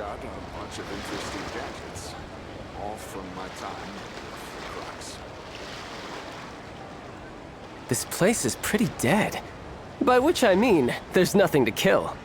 got a bunch of interesting gadgets. All from my time with Crux. This place is pretty dead. By which I mean, there's nothing to kill.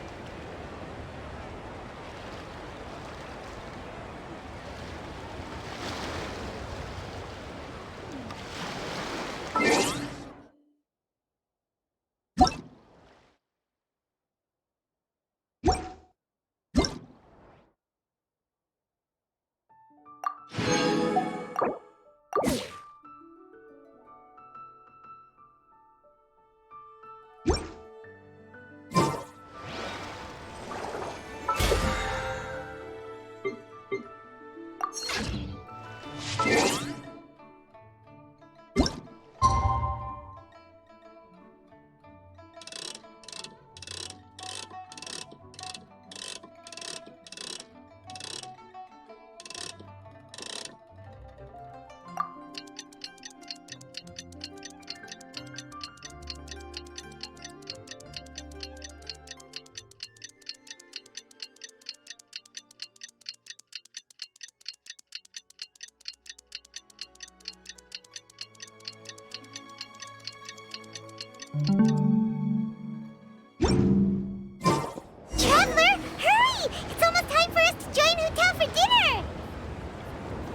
Traveler, hurry! It's almost time for us to join Hotel for dinner!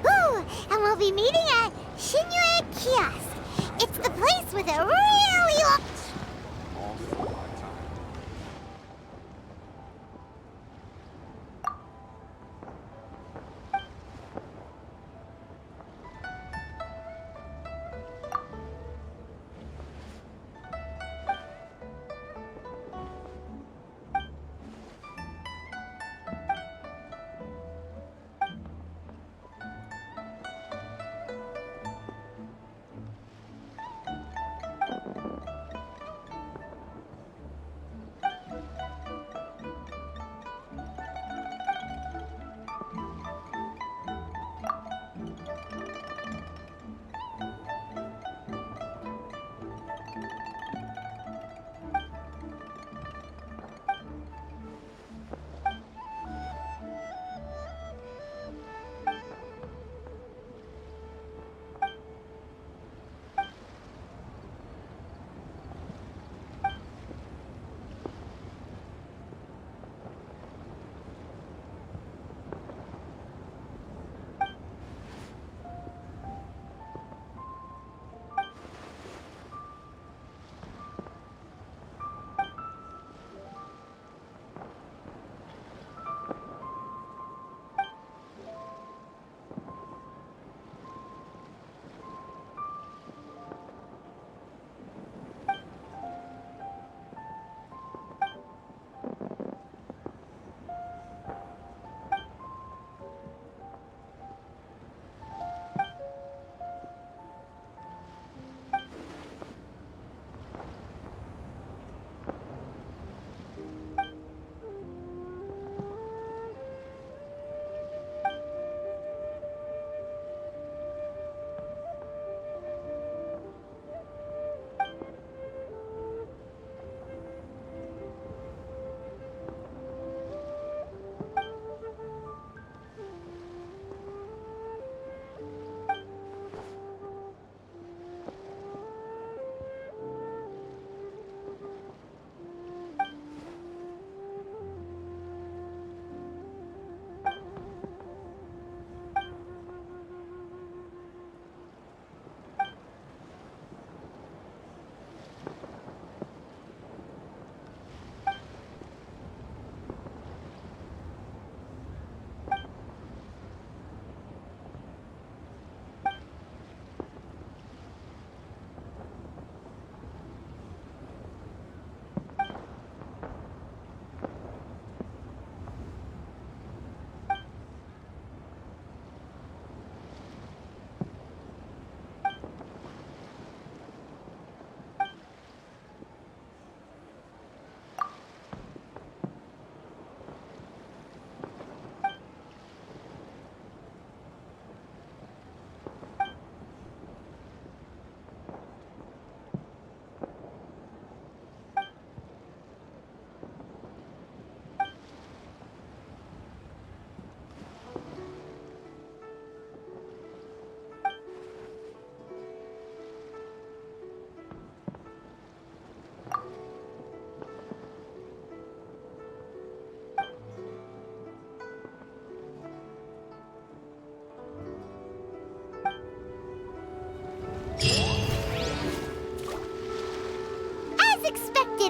Ooh, and we'll be meeting at Yaoyao Kiosk. It's the place with a really long... All from my time.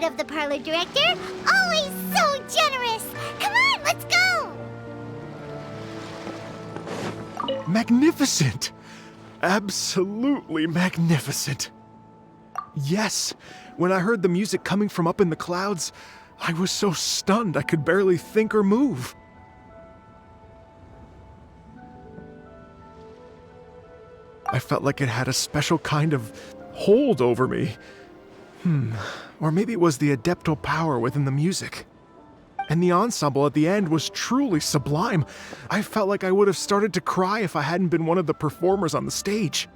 opposite of the parlor director. Always so generous. Come on, let's go. Magnificent! Absolutely magnificent. Yes, when I heard the music coming from up in the clouds, I was so stunned I could barely think or move. I felt like it had a special kind of hold over me. Or maybe it was the adeptal power within the music. And the ensemble at the end was truly sublime. I felt like I would have started to cry if I hadn't been one of the performers on the stage.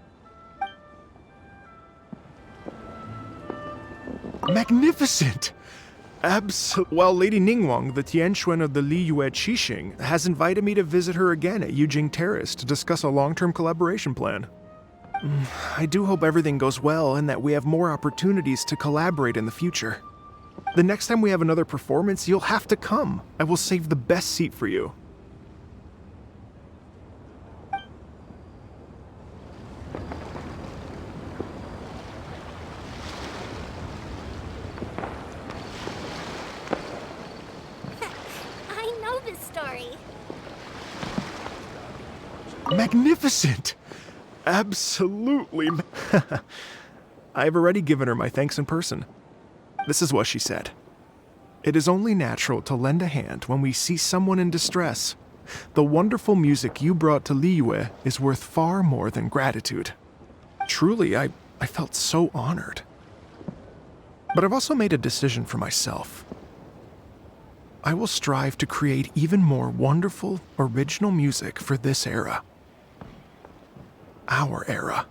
Magnificent! Well, Lady Ningguang, the Tianquan of the Liyue Qixing, has invited me to visit her again at Yujing Terrace to discuss a long-term collaboration plan. I do hope everything goes well and that we have more opportunities to collaborate in the future. The next time we have another performance, you'll have to come. I will save the best seat for you. I know this story. Magnificent! Absolutely. I've already given her my thanks in person. This is what she said. It is only natural to lend a hand when we see someone in distress. The wonderful music you brought to Liyue is worth far more than gratitude. Truly, I felt so honored. But I've also made a decision for myself. I will strive to create even more wonderful, original music for this era. Our era.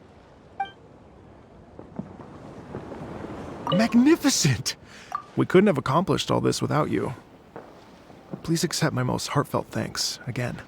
Magnificent! We couldn't have accomplished all this without you. Please accept my most heartfelt thanks again.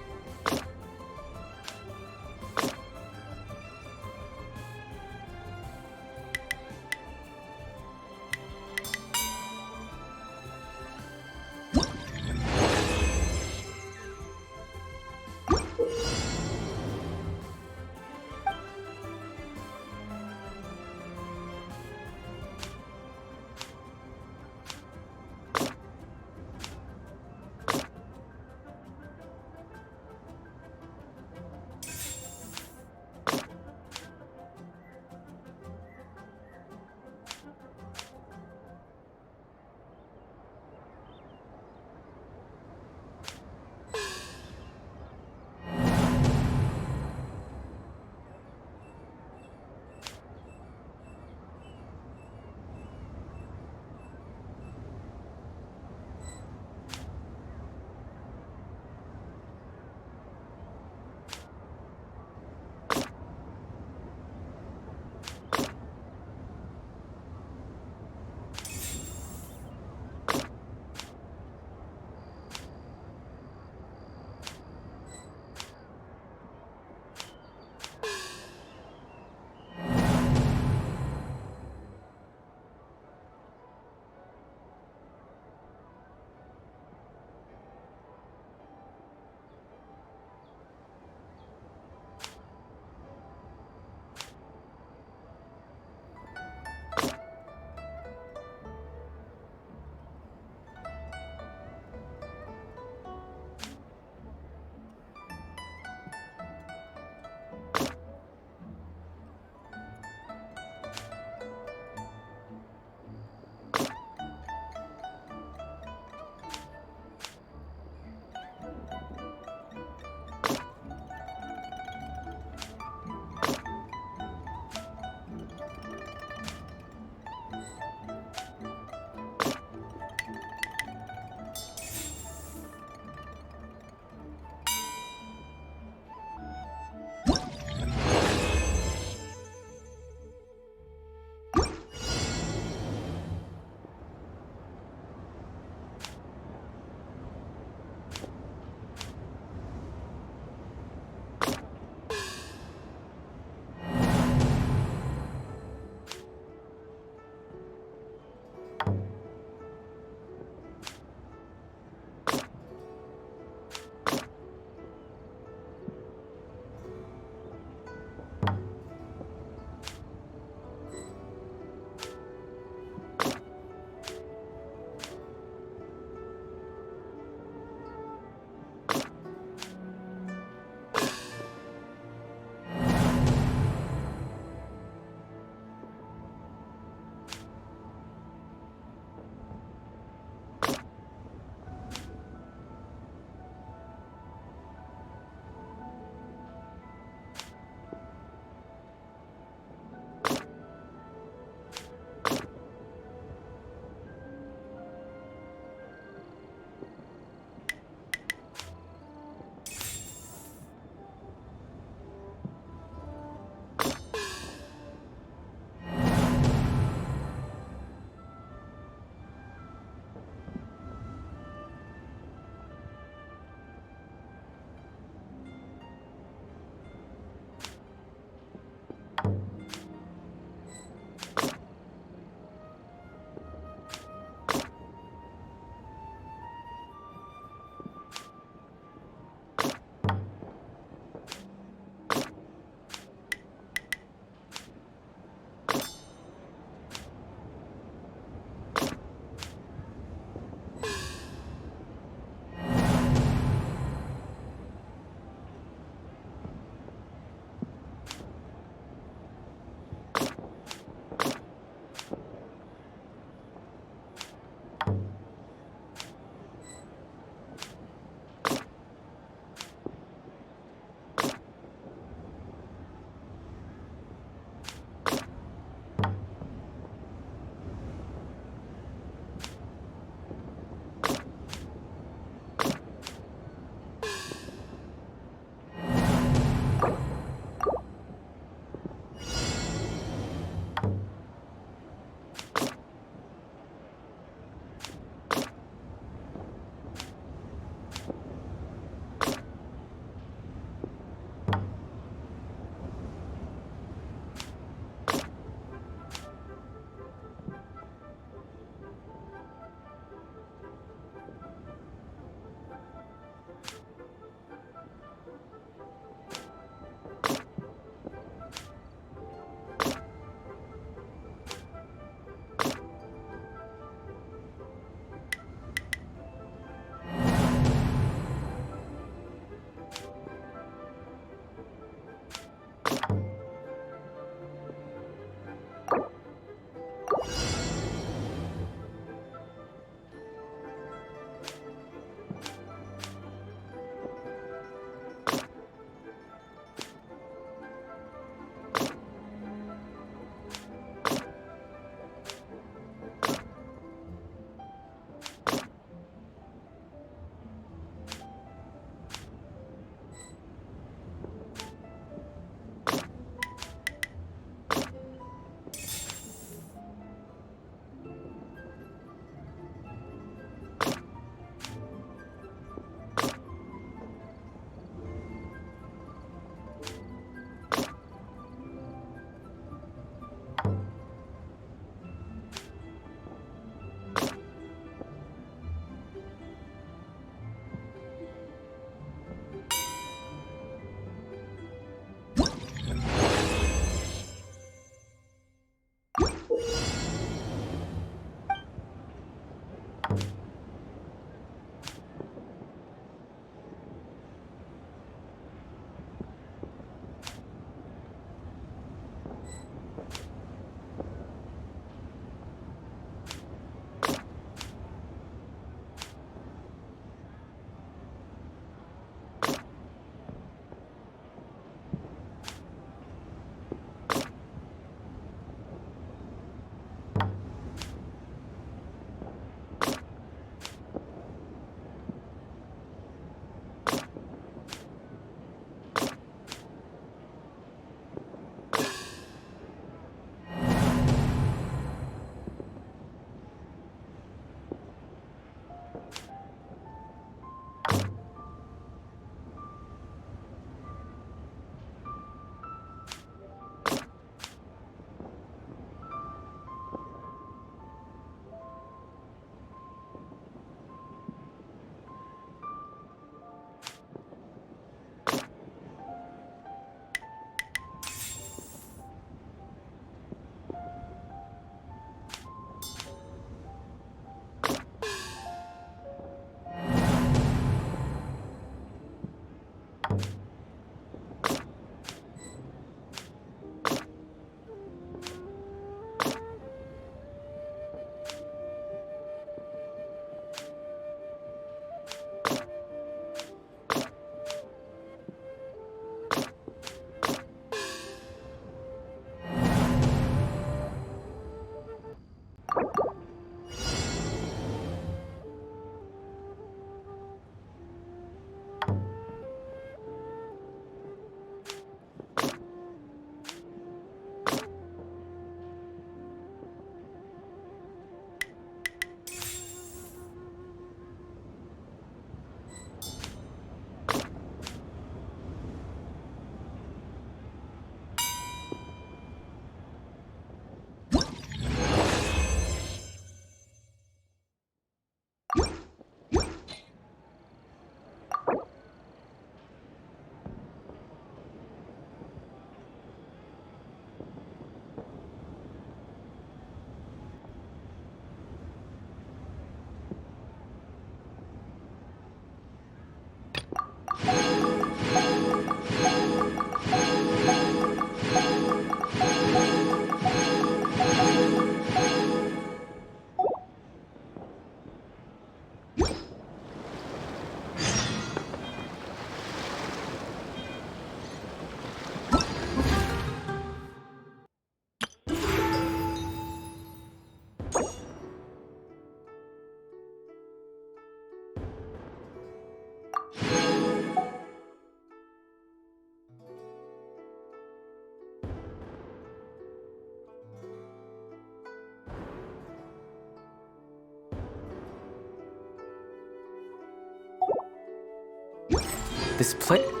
This place.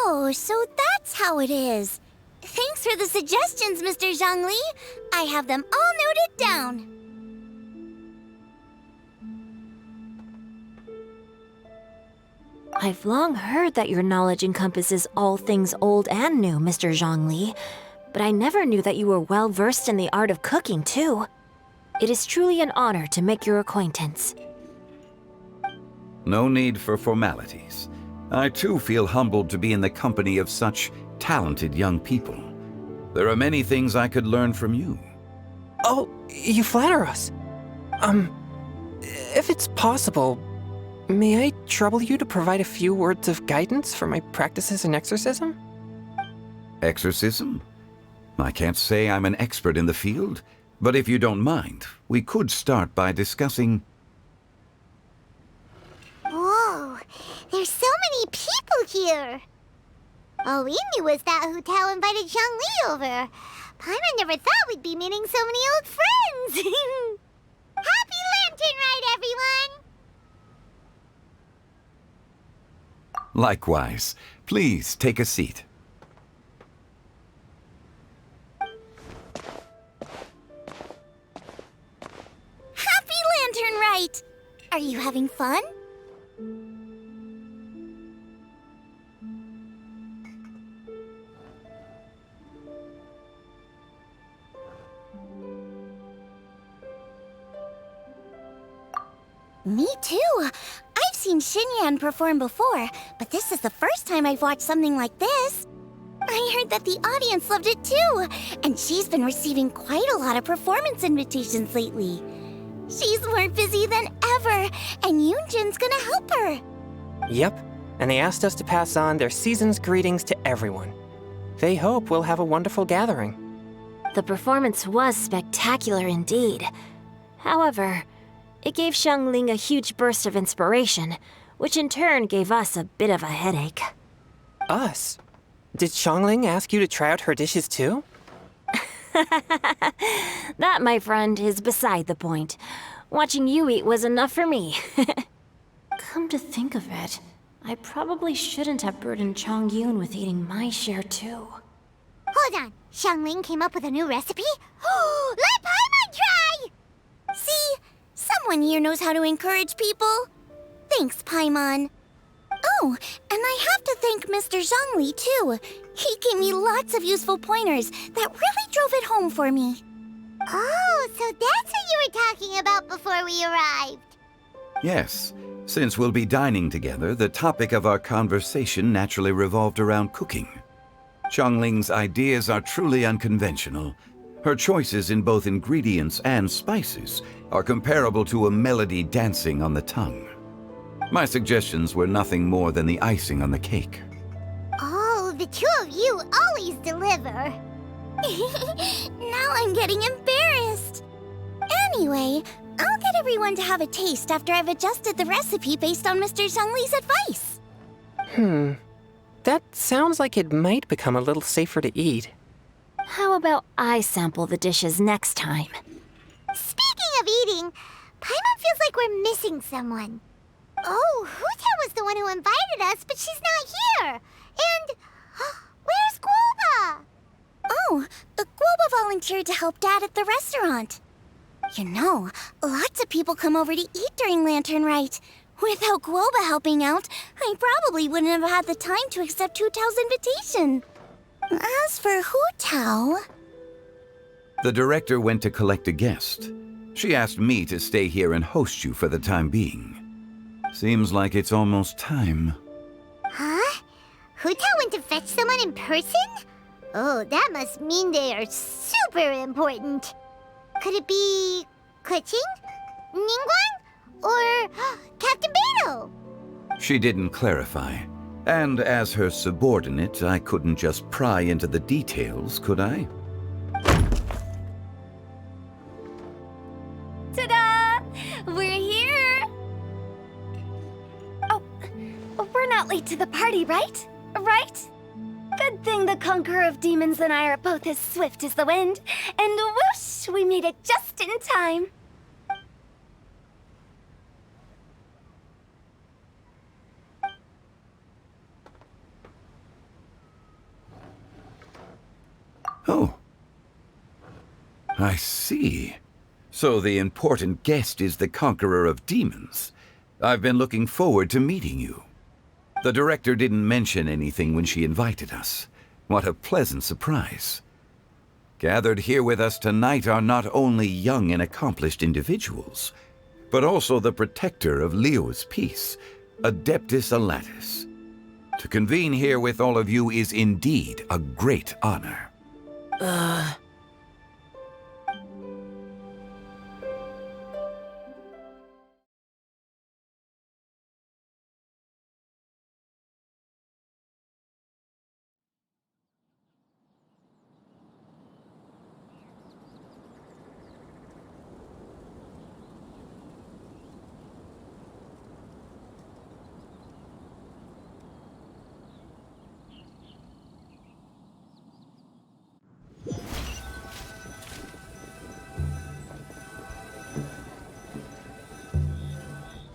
Oh, so that's how it is. Thanks for the suggestions, Mr. Zhongli. I have them all noted down. I've long heard that your knowledge encompasses all things old and new, Mr. Zhongli, but I never knew that you were well versed in the art of cooking, too. It is truly an honor to make your acquaintance. No need for formalities. I too feel humbled to be in the company of such talented young people. There are many things I could learn from you. Oh, you flatter us. If it's possible, may I trouble you to provide a few words of guidance for my practices in exorcism? Exorcism? I can't say I'm an expert in the field, but if you don't mind, we could start by discussing... Whoa, there's so many people here. All we knew was that Hu Tao invited Zhongli over. Paimon never thought we'd be meeting so many old friends. Happy Lantern Rite, everyone! Likewise. Please take a seat. Happy Lantern Rite! Are you having fun? Me too. I've seen Xinyan perform before, but this is the first time I've watched something like this. I heard that the audience loved it too, and she's been receiving quite a lot of performance invitations lately. She's more busy than ever, and Yoonjin's gonna help her. Yep, and they asked us to pass on their season's greetings to everyone. They hope we'll have a wonderful gathering. The performance was spectacular indeed. However, it gave Xiangling a huge burst of inspiration, which in turn gave us a bit of a headache. Us? Did Xiangling ask you to try out her dishes too? That, my friend, is beside the point. Watching you eat was enough for me. Come to think of it, I probably shouldn't have burdened Chongyun with eating my share too. Hold on, Xiangling came up with a new recipe? Let Paimon try! See? Someone here knows how to encourage people. Thanks, Paimon. Oh, and I have to thank Mr. Zhongli, too. He gave me lots of useful pointers that really drove it home for me. Oh, so that's what you were talking about before we arrived. Yes. Since we'll be dining together, the topic of our conversation naturally revolved around cooking. Chongling's ideas are truly unconventional. Her choices in both ingredients and spices are comparable to a melody dancing on the tongue. My suggestions were nothing more than the icing on the cake. Oh, the two of you always deliver. Now I'm getting embarrassed. Anyway, I'll get everyone to have a taste after I've adjusted the recipe based on Mr. Zhongli's advice. That sounds like it might become a little safer to eat. How about I sample the dishes next time? Speaking of eating, Paimon feels like we're missing someone. Oh, Huta was the one who invited us, but she's not here. And where's Guoba? Oh, Guoba volunteered to help Dad at the restaurant. You know, lots of people come over to eat during Lantern Rite. Without Guoba helping out, I probably wouldn't have had the time to accept Hu Tao's invitation. As for Hu Tao... The director went to collect a guest. She asked me to stay here and host you for the time being. Seems like it's almost time. Huh? Hu Tao went to fetch someone in person? Oh, that must mean they are super important. Could it be... Keqing? Ningguang? Or Captain Beidou? She didn't clarify. And as her subordinate, I couldn't just pry into the details, could I? Ta-da! We're here! right? Good thing the Conqueror of Demons and I are both as swift as the wind. And whoosh, we made it just in time. Oh. I see. So the important guest is the Conqueror of Demons. I've been looking forward to meeting you. The director didn't mention anything when she invited us. What a pleasant surprise. Gathered here with us tonight are not only young and accomplished individuals, but also the protector of Leo's peace, Adeptus Alatus. To convene here with all of you is indeed a great honor.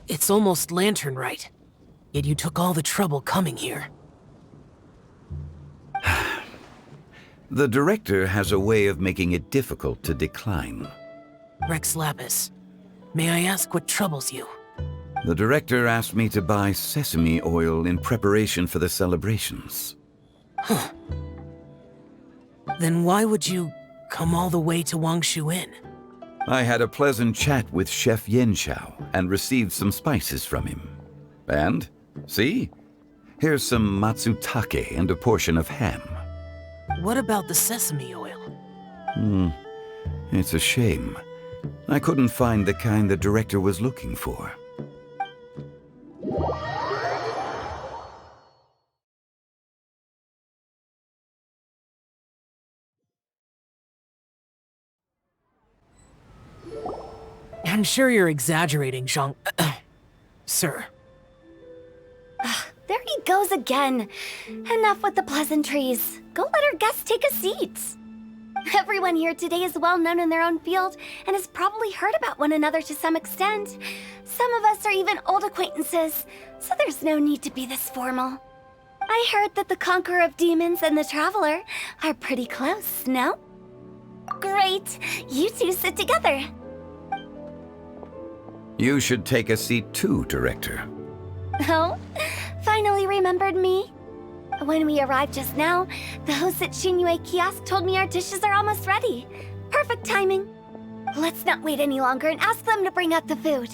It's almost lantern right. Yet you took all the trouble coming here. The director has a way of making it difficult to decline. Rex Lapis, may I ask what troubles you? The director asked me to buy sesame oil in preparation for the celebrations. Then why would you come all the way to Wangshu Inn? I had a pleasant chat with Chef Yanchao and received some spices from him. And, see? Here's some matsutake and a portion of ham. What about the sesame oil? It's a shame. I couldn't find the kind the director was looking for. I'm sure you're exaggerating, Zhang... Sir. There he goes again. Enough with the pleasantries. Go let our guests take a seat. Everyone here today is well known in their own field and has probably heard about one another to some extent. Some of us are even old acquaintances, so there's no need to be this formal. I heard that the Conqueror of Demons and the Traveler are pretty close, no? Great. You two sit together. You should take a seat too, Director. Oh? Finally remembered me? When we arrived just now, the host at Xinyue Kiosk told me our dishes are almost ready. Perfect timing. Let's not wait any longer and ask them to bring out the food.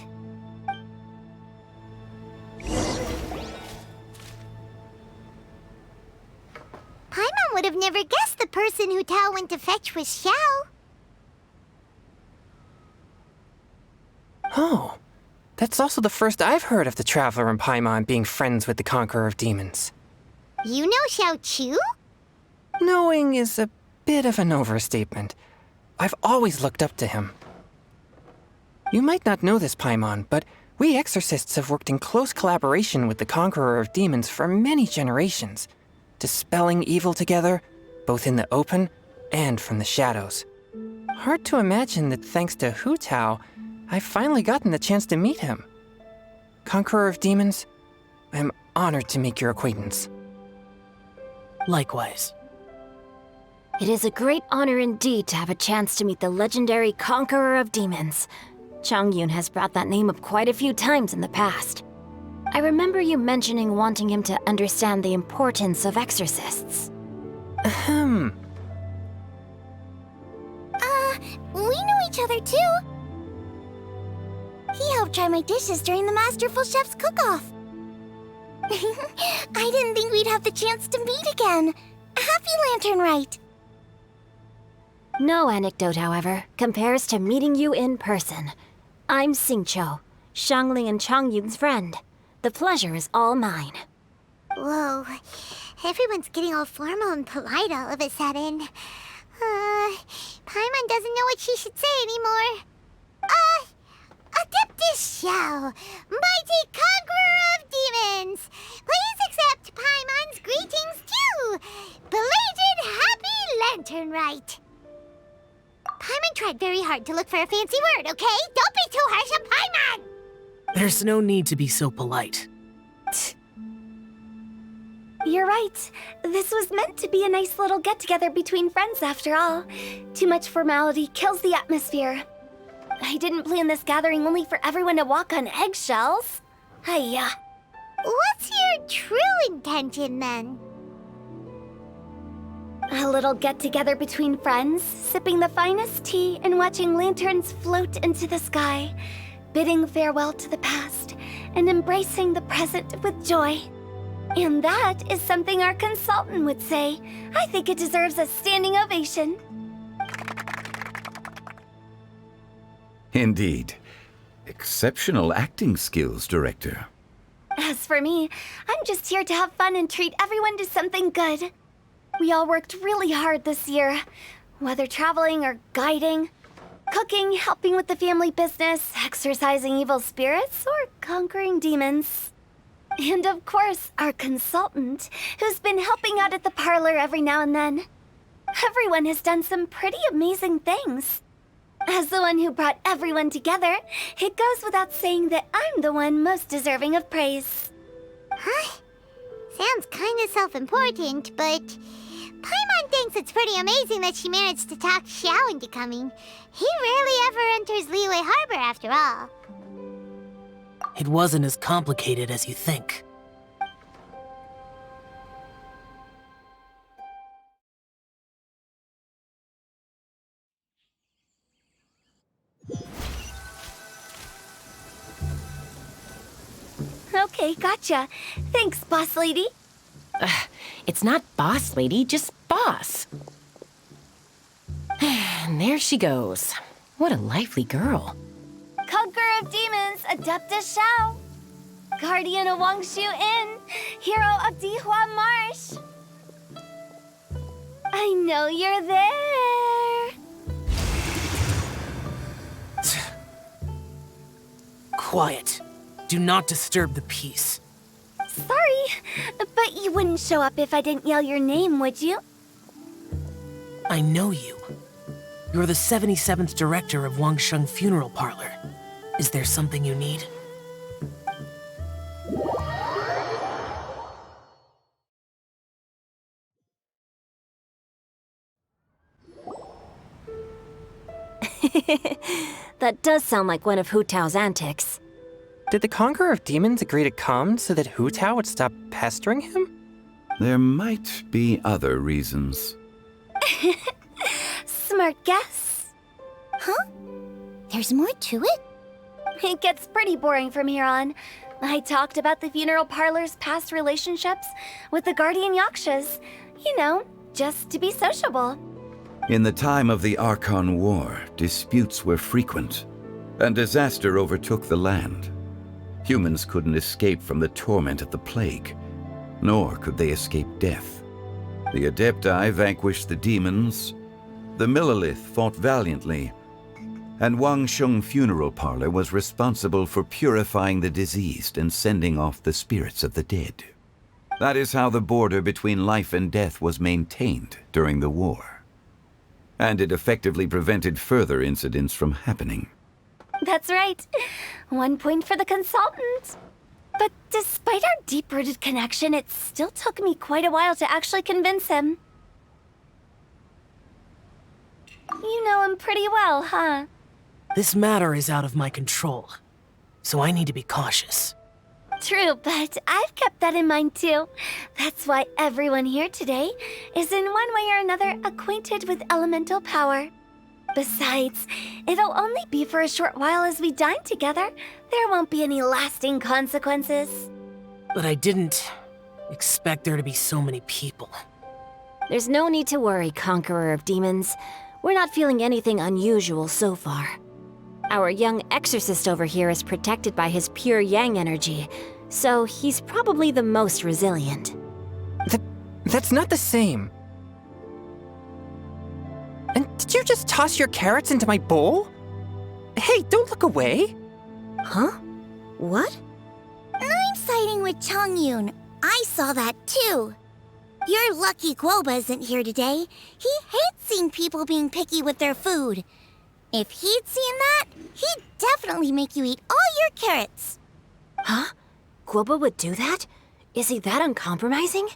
Paimon would have never guessed the person who Tao went to fetch was Xiao. Oh, that's also the first I've heard of the Traveler and Paimon being friends with the Conqueror of Demons. You know Xiao Chu? Knowing is a bit of an overstatement. I've always looked up to him. You might not know this, Paimon, but we exorcists have worked in close collaboration with the Conqueror of Demons for many generations, dispelling evil together, both in the open and from the shadows. Hard to imagine that thanks to Hu Tao, I've finally gotten the chance to meet him. Conqueror of Demons, I'm honored to make your acquaintance. Likewise. It is a great honor indeed to have a chance to meet the legendary Conqueror of Demons. Changyun has brought that name up quite a few times in the past. I remember you mentioning wanting him to understand the importance of exorcists. Ahem. We know each other too. He helped try my dishes during the Masterful Chef's cook-off. I didn't think we'd have the chance to meet again. Happy Lantern Rite. No anecdote, however, compares to meeting you in person. I'm Xingqiu, Shangling and Changyun's friend. The pleasure is all mine. Whoa, everyone's getting all formal and polite all of a sudden. Paimon doesn't know what she should say anymore. Adeptus Xiao, mighty conqueror of demons, please accept Paimon's greetings too! Belated Happy Lantern Rite! Paimon tried very hard to look for a fancy word, okay? Don't be too harsh on Paimon! There's no need to be so polite. You're right. This was meant to be a nice little get-together between friends after all. Too much formality kills the atmosphere. I didn't plan this gathering only for everyone to walk on eggshells. Hiya. What's your true intention then? A little get-together between friends, sipping the finest tea and watching lanterns float into the sky, bidding farewell to the past and embracing the present with joy. And that is something our consultant would say. I think it deserves a standing ovation. Indeed. Exceptional acting skills, Director. As for me, I'm just here to have fun and treat everyone to something good. We all worked really hard this year, whether traveling or guiding, cooking, helping with the family business, exorcising evil spirits, or conquering demons. And of course, our consultant, who's been helping out at the parlor every now and then. Everyone has done some pretty amazing things. As the one who brought everyone together, it goes without saying that I'm the one most deserving of praise. Huh? Sounds kinda self-important, but Paimon thinks it's pretty amazing that she managed to talk Xiao into coming. He rarely ever enters Liyue Harbor after all. It wasn't as complicated as you think. Okay, gotcha. Thanks, boss lady. It's not boss lady, just boss. And there she goes. What a lively girl. Conqueror of demons, Adeptus Xiao. Guardian of Wangshu Inn, hero of Dihua Marsh. I know you're there. Quiet. Do not disturb the peace. Sorry, but you wouldn't show up if I didn't yell your name, would you? I know you. You're the 77th director of Wangsheng Funeral Parlor. Is there something you need? That does sound like one of Hu Tao's antics. Did the Conqueror of Demons agree to come so that Hu Tao would stop pestering him? There might be other reasons. Smart guess. Huh? There's more to it? It gets pretty boring from here on. I talked about the funeral parlor's past relationships with the guardian yakshas. You know, just to be sociable. In the time of the Archon War, disputes were frequent, and disaster overtook the land. Humans couldn't escape from the torment of the plague, nor could they escape death. The Adepti vanquished the demons, the Millelith fought valiantly, and Wangsheng Funeral Parlor was responsible for purifying the diseased and sending off the spirits of the dead. That is how the border between life and death was maintained during the war. And it effectively prevented further incidents from happening. That's right. 1 point for the consultant. But despite our deep-rooted connection, it still took me quite a while to actually convince him. You know him pretty well, huh? This matter is out of my control, so I need to be cautious. True, but I've kept that in mind too. That's why everyone here today is in one way or another acquainted with elemental power. Besides, it'll only be for a short while as we dine together. There won't be any lasting consequences. But I didn't expect there to be so many people. There's no need to worry, Conqueror of Demons. We're not feeling anything unusual so far. Our young exorcist over here is protected by his pure yang energy, so he's probably the most resilient. That's not the same. And did you just toss your carrots into my bowl? Hey, don't look away. Huh? What? I'm siding with Chongyun. I saw that too. You're lucky Guoba isn't here today. He hates seeing people being picky with their food. If he'd seen that, he'd definitely make you eat all your carrots. Huh? Guoba would do that? Is he that uncompromising?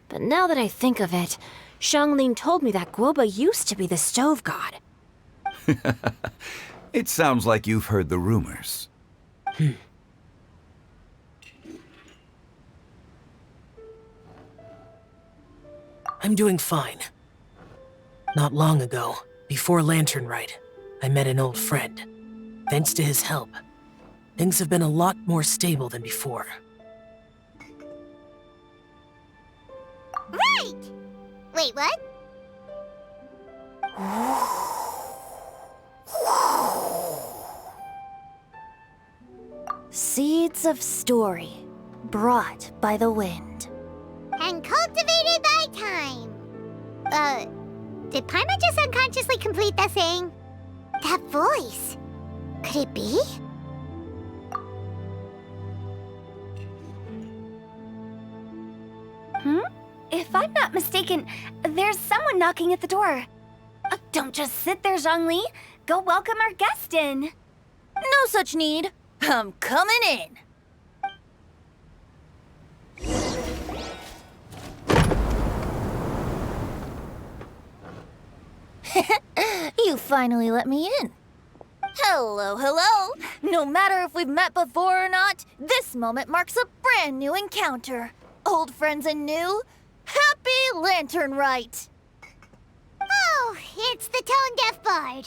But now that I think of it, Xiangling told me that Guoba used to be the stove god. It sounds like you've heard the rumors. I'm doing fine. Not long ago, before Lantern Rite, I met an old friend. Thanks to his help, things have been a lot more stable than before. Right! Wait, what? Seeds of story, brought by the wind. And cultivated by time. Did Paimon just unconsciously complete that saying? That voice. Could it be? If I'm not mistaken, there's someone knocking at the door. Don't just sit there, Zhongli. Go welcome our guest in. No such need. I'm coming in. You finally let me in. Hello, hello. No matter if we've met before or not, this moment marks a brand new encounter. Old friends and new. Happy Lantern Rite. Oh, it's the tone-deaf bard.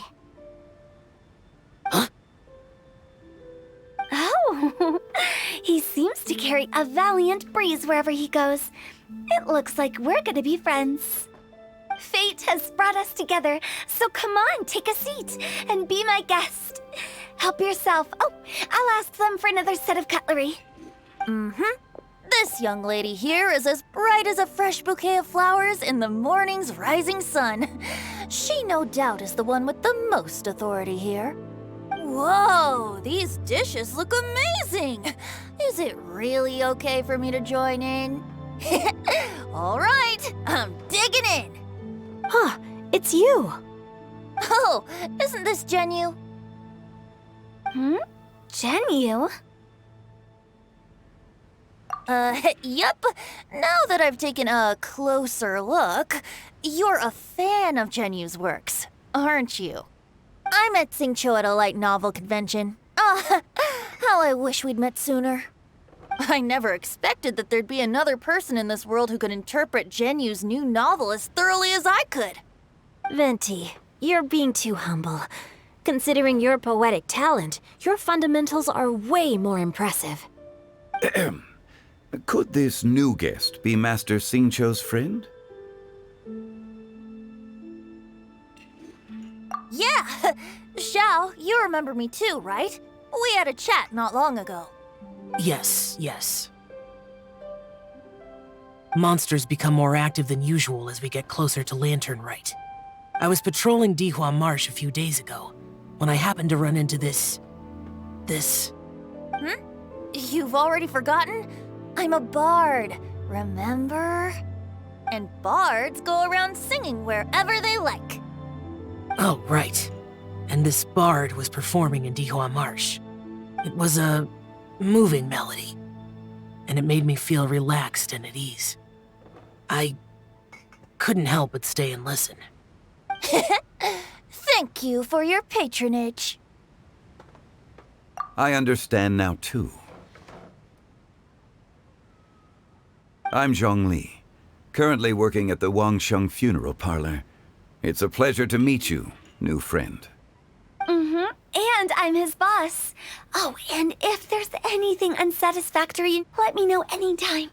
Oh, he seems to carry a valiant breeze wherever he goes. It looks like we're gonna be friends. Fate has brought us together, so come on, take a seat and be my guest. Help yourself. Oh, I'll ask them for another set of cutlery. This young lady here is as bright as a fresh bouquet of flowers in the morning's rising sun. She no doubt is the one with the most authority here. Whoa, these dishes look amazing! Is it really okay for me to join in? All right, I'm digging in. Huh, it's you. Oh, isn't this Genyu? Genyu? Yep. Now that I've taken a closer look, you're a fan of Genyu's works, aren't you? I met Xingqiu at a light novel convention. Ah, how I wish we'd met sooner. I never expected that there'd be another person in this world who could interpret Genyu's new novel as thoroughly as I could. Venti, you're being too humble. Considering your poetic talent, your fundamentals are way more impressive. Could this new guest be Master Xingqiu's friend? Yeah! Xiao, you remember me too, right? We had a chat not long ago. Yes. Monsters become more active than usual as we get closer to Lantern Rite. I was patrolling Dihua Marsh a few days ago, when I happened to run into this... You've already forgotten? I'm a bard, remember? And bards go around singing wherever they like. Oh, right. And this bard was performing in Dihua Marsh. It was a moving melody, and it made me feel relaxed and at ease. I couldn't help but stay and listen. Thank you for your patronage. I understand now, too. I'm Zhongli, currently working at the Wangsheng Funeral Parlor. It's a pleasure to meet you, new friend. And I'm his boss. Oh, and if there's anything unsatisfactory, let me know anytime.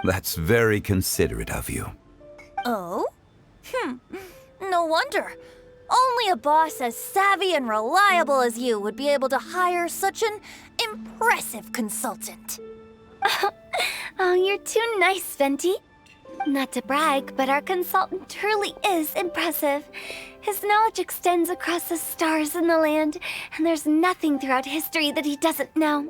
That's very considerate of you. Oh? No wonder. Only a boss as savvy and reliable as you would be able to hire such an impressive consultant. Oh, you're too nice, Venti. Not to brag, but our consultant truly is impressive. His knowledge extends across the stars and the land, and there's nothing throughout history that he doesn't know.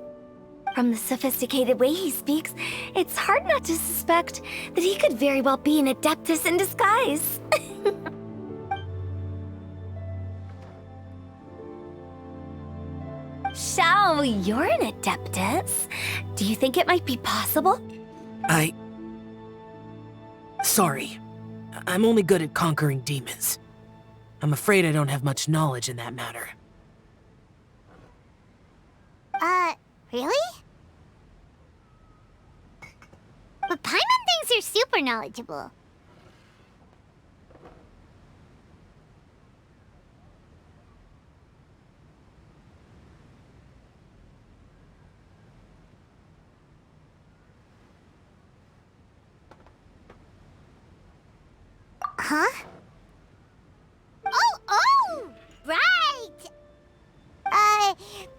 From the sophisticated way he speaks, it's hard not to suspect that he could very well be an adeptus in disguise. Xiao, you're an adeptus. Do you think it might be possible? Sorry. I'm only good at conquering demons. I'm afraid I don't have much knowledge in that matter. Really? But Paimon thinks you're super knowledgeable. Huh? Oh! Right!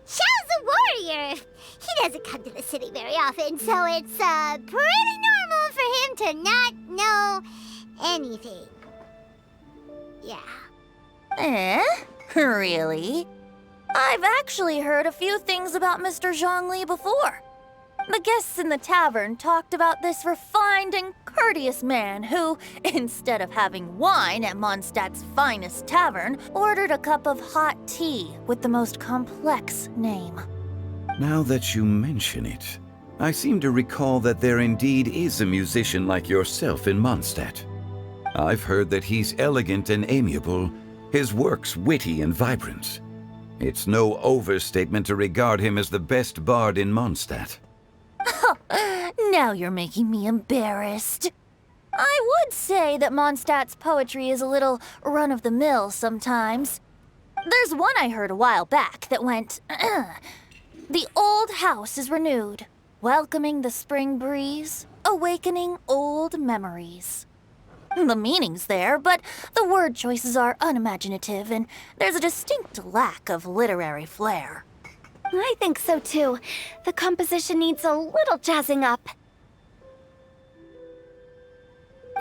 Xiao's a warrior. He doesn't come to the city very often, so it's, pretty normal for him to not know anything. Yeah. Really? I've actually heard a few things about Mr. Zhongli before. The guests in the tavern talked about this refined and courteous man who, instead of having wine at Mondstadt's finest tavern, ordered a cup of hot tea with the most complex name. Now that you mention it, I seem to recall that there indeed is a musician like yourself in Mondstadt. I've heard that he's elegant and amiable, his works witty and vibrant. It's no overstatement to regard him as the best bard in Mondstadt. Now you're making me embarrassed. I would say that Mondstadt's poetry is a little run-of-the-mill sometimes. There's one I heard a while back that went, "The old house is renewed, welcoming the spring breeze, awakening old memories." The meaning's there, but the word choices are unimaginative, and there's a distinct lack of literary flair. I think so too. The composition needs a little jazzing up.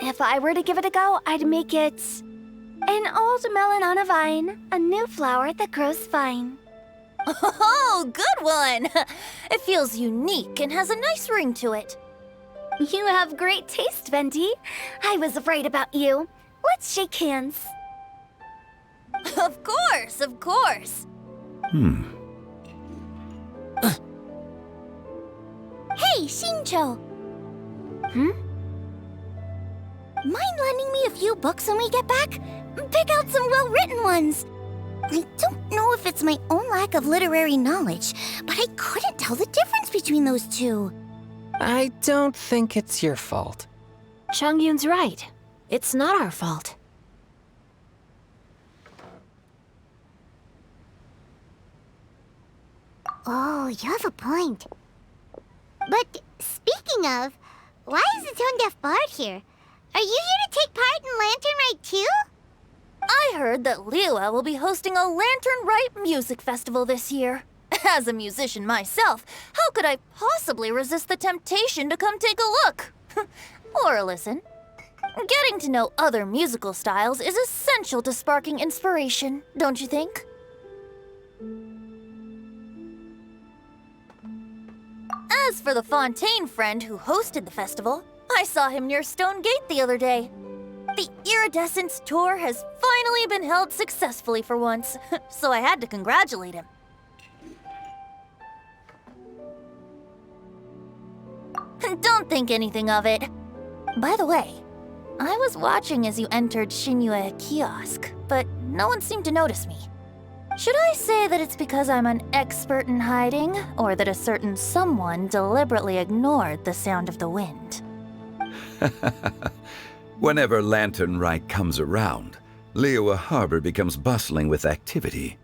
If I were to give it a go, I'd make it an old melon on a vine, a new flower that grows fine. Oh, good one! It feels unique and has a nice ring to it. You have great taste, Venti. I was right about you. Let's shake hands. Of course, of course. Hey, Xingqiu! Mind lending me a few books when we get back? Pick out some well-written ones. I don't know if it's my own lack of literary knowledge, but I couldn't tell the difference between those two. I don't think it's your fault. Chongyun's right. It's not our fault. Oh, you have a point. But speaking of, why is the tone-deaf bard here? Are you here to take part in Lantern Rite too? I heard that Liua will be hosting a Lantern Rite music festival this year. As a musician myself, how could I possibly resist the temptation to come take a look? Or listen. Getting to know other musical styles is essential to sparking inspiration, don't you think? As for the Fontaine friend who hosted the festival, I saw him near Stone Gate the other day. The Iridescence tour has finally been held successfully for once, so I had to congratulate him. Don't think anything of it. By the way, I was watching as you entered Xinyue Kiosk, but no one seemed to notice me. Should I say that it's because I'm an expert in hiding, or that a certain someone deliberately ignored the sound of the wind? Whenever Lantern Rite comes around, Liua Harbor becomes bustling with activity.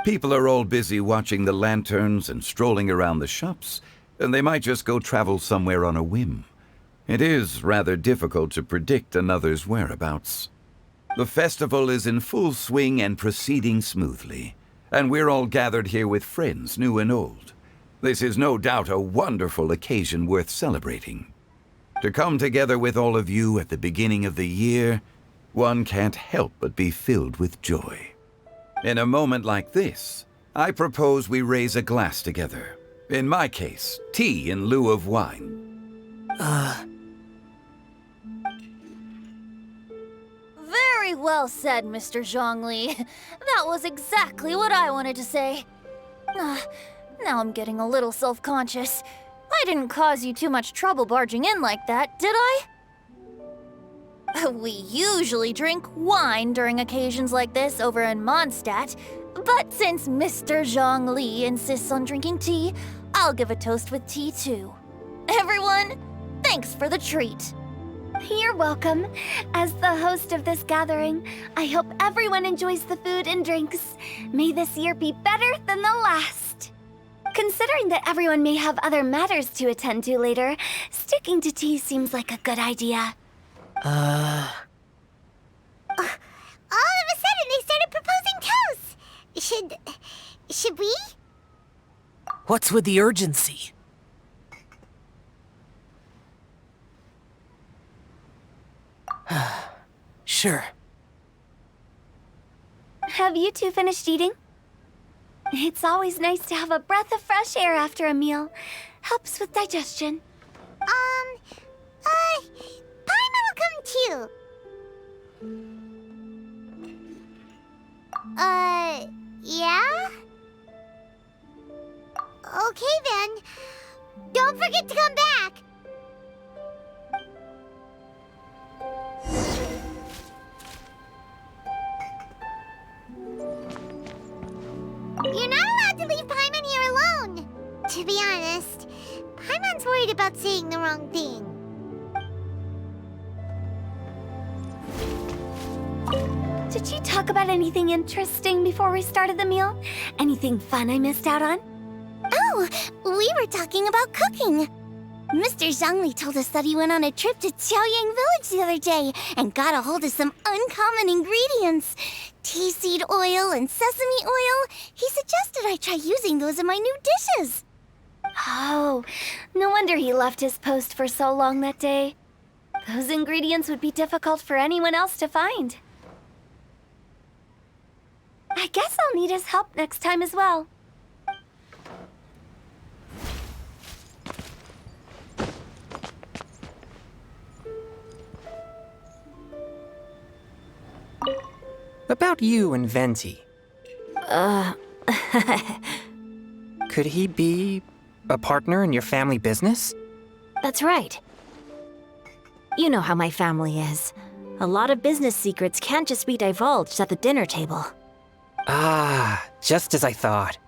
People are all busy watching the lanterns and strolling around the shops, and they might just go travel somewhere on a whim. It is rather difficult to predict another's whereabouts. The festival is in full swing and proceeding smoothly, and we're all gathered here with friends, new and old. This is no doubt a wonderful occasion worth celebrating. To come together with all of you at the beginning of the year, one can't help but be filled with joy. In a moment like this, I propose we raise a glass together, In my case, tea in lieu of wine. Very well said, Mr. Zhongli. That was exactly what I wanted to say. Now I'm getting a little self-conscious. I didn't cause you too much trouble barging in like that, did I? We usually drink wine during occasions like this over in Mondstadt, but since Mr. Zhongli insists on drinking tea, I'll give a toast with tea too. Everyone, thanks for the treat. You're welcome. As the host of this gathering, I hope everyone enjoys the food and drinks. May this year be better than the last. Considering that everyone may have other matters to attend to later, sticking to tea seems like a good idea. All of a sudden, they started proposing toasts. Should we? What's with the urgency? Sure. Have you two finished eating? It's always nice to have a breath of fresh air after a meal. Helps with digestion. Paimon will come too. Yeah? Okay then. Don't forget to come back. You're not allowed to leave Paimon here alone. To be honest, Paimon's worried about saying the wrong thing. Did you talk about anything interesting before we started the meal? Anything fun I missed out on? Oh, we were talking about cooking. Mr. Zhongli told us that he went on a trip to Yaoyao village the other day and got a hold of some uncommon ingredients. Tea seed oil and sesame oil. He suggested I try using those in my new dishes. Oh, no wonder he left his post for so long that day. Those ingredients would be difficult for anyone else to find. I guess I'll need his help next time as well. About you and Venti. Could he be a partner in your family business? That's right. You know how my family is. A lot of business secrets can't just be divulged at the dinner table. Ah, just as I thought.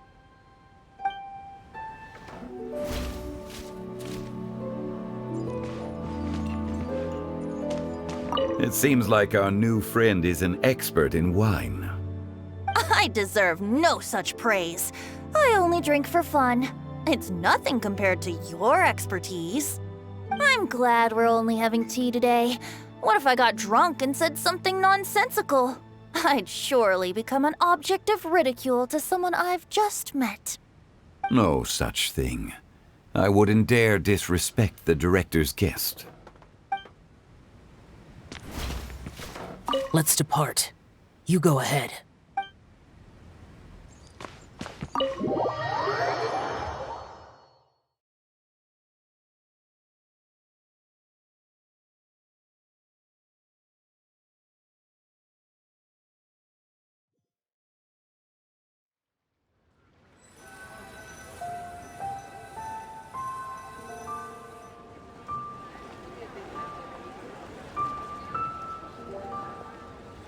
It seems like our new friend is an expert in wine. I deserve no such praise. I only drink for fun. It's nothing compared to your expertise. I'm glad we're only having tea today. What if I got drunk and said something nonsensical? I'd surely become an object of ridicule to someone I've just met. No such thing. I wouldn't dare disrespect the director's guest. Let's depart. You go ahead.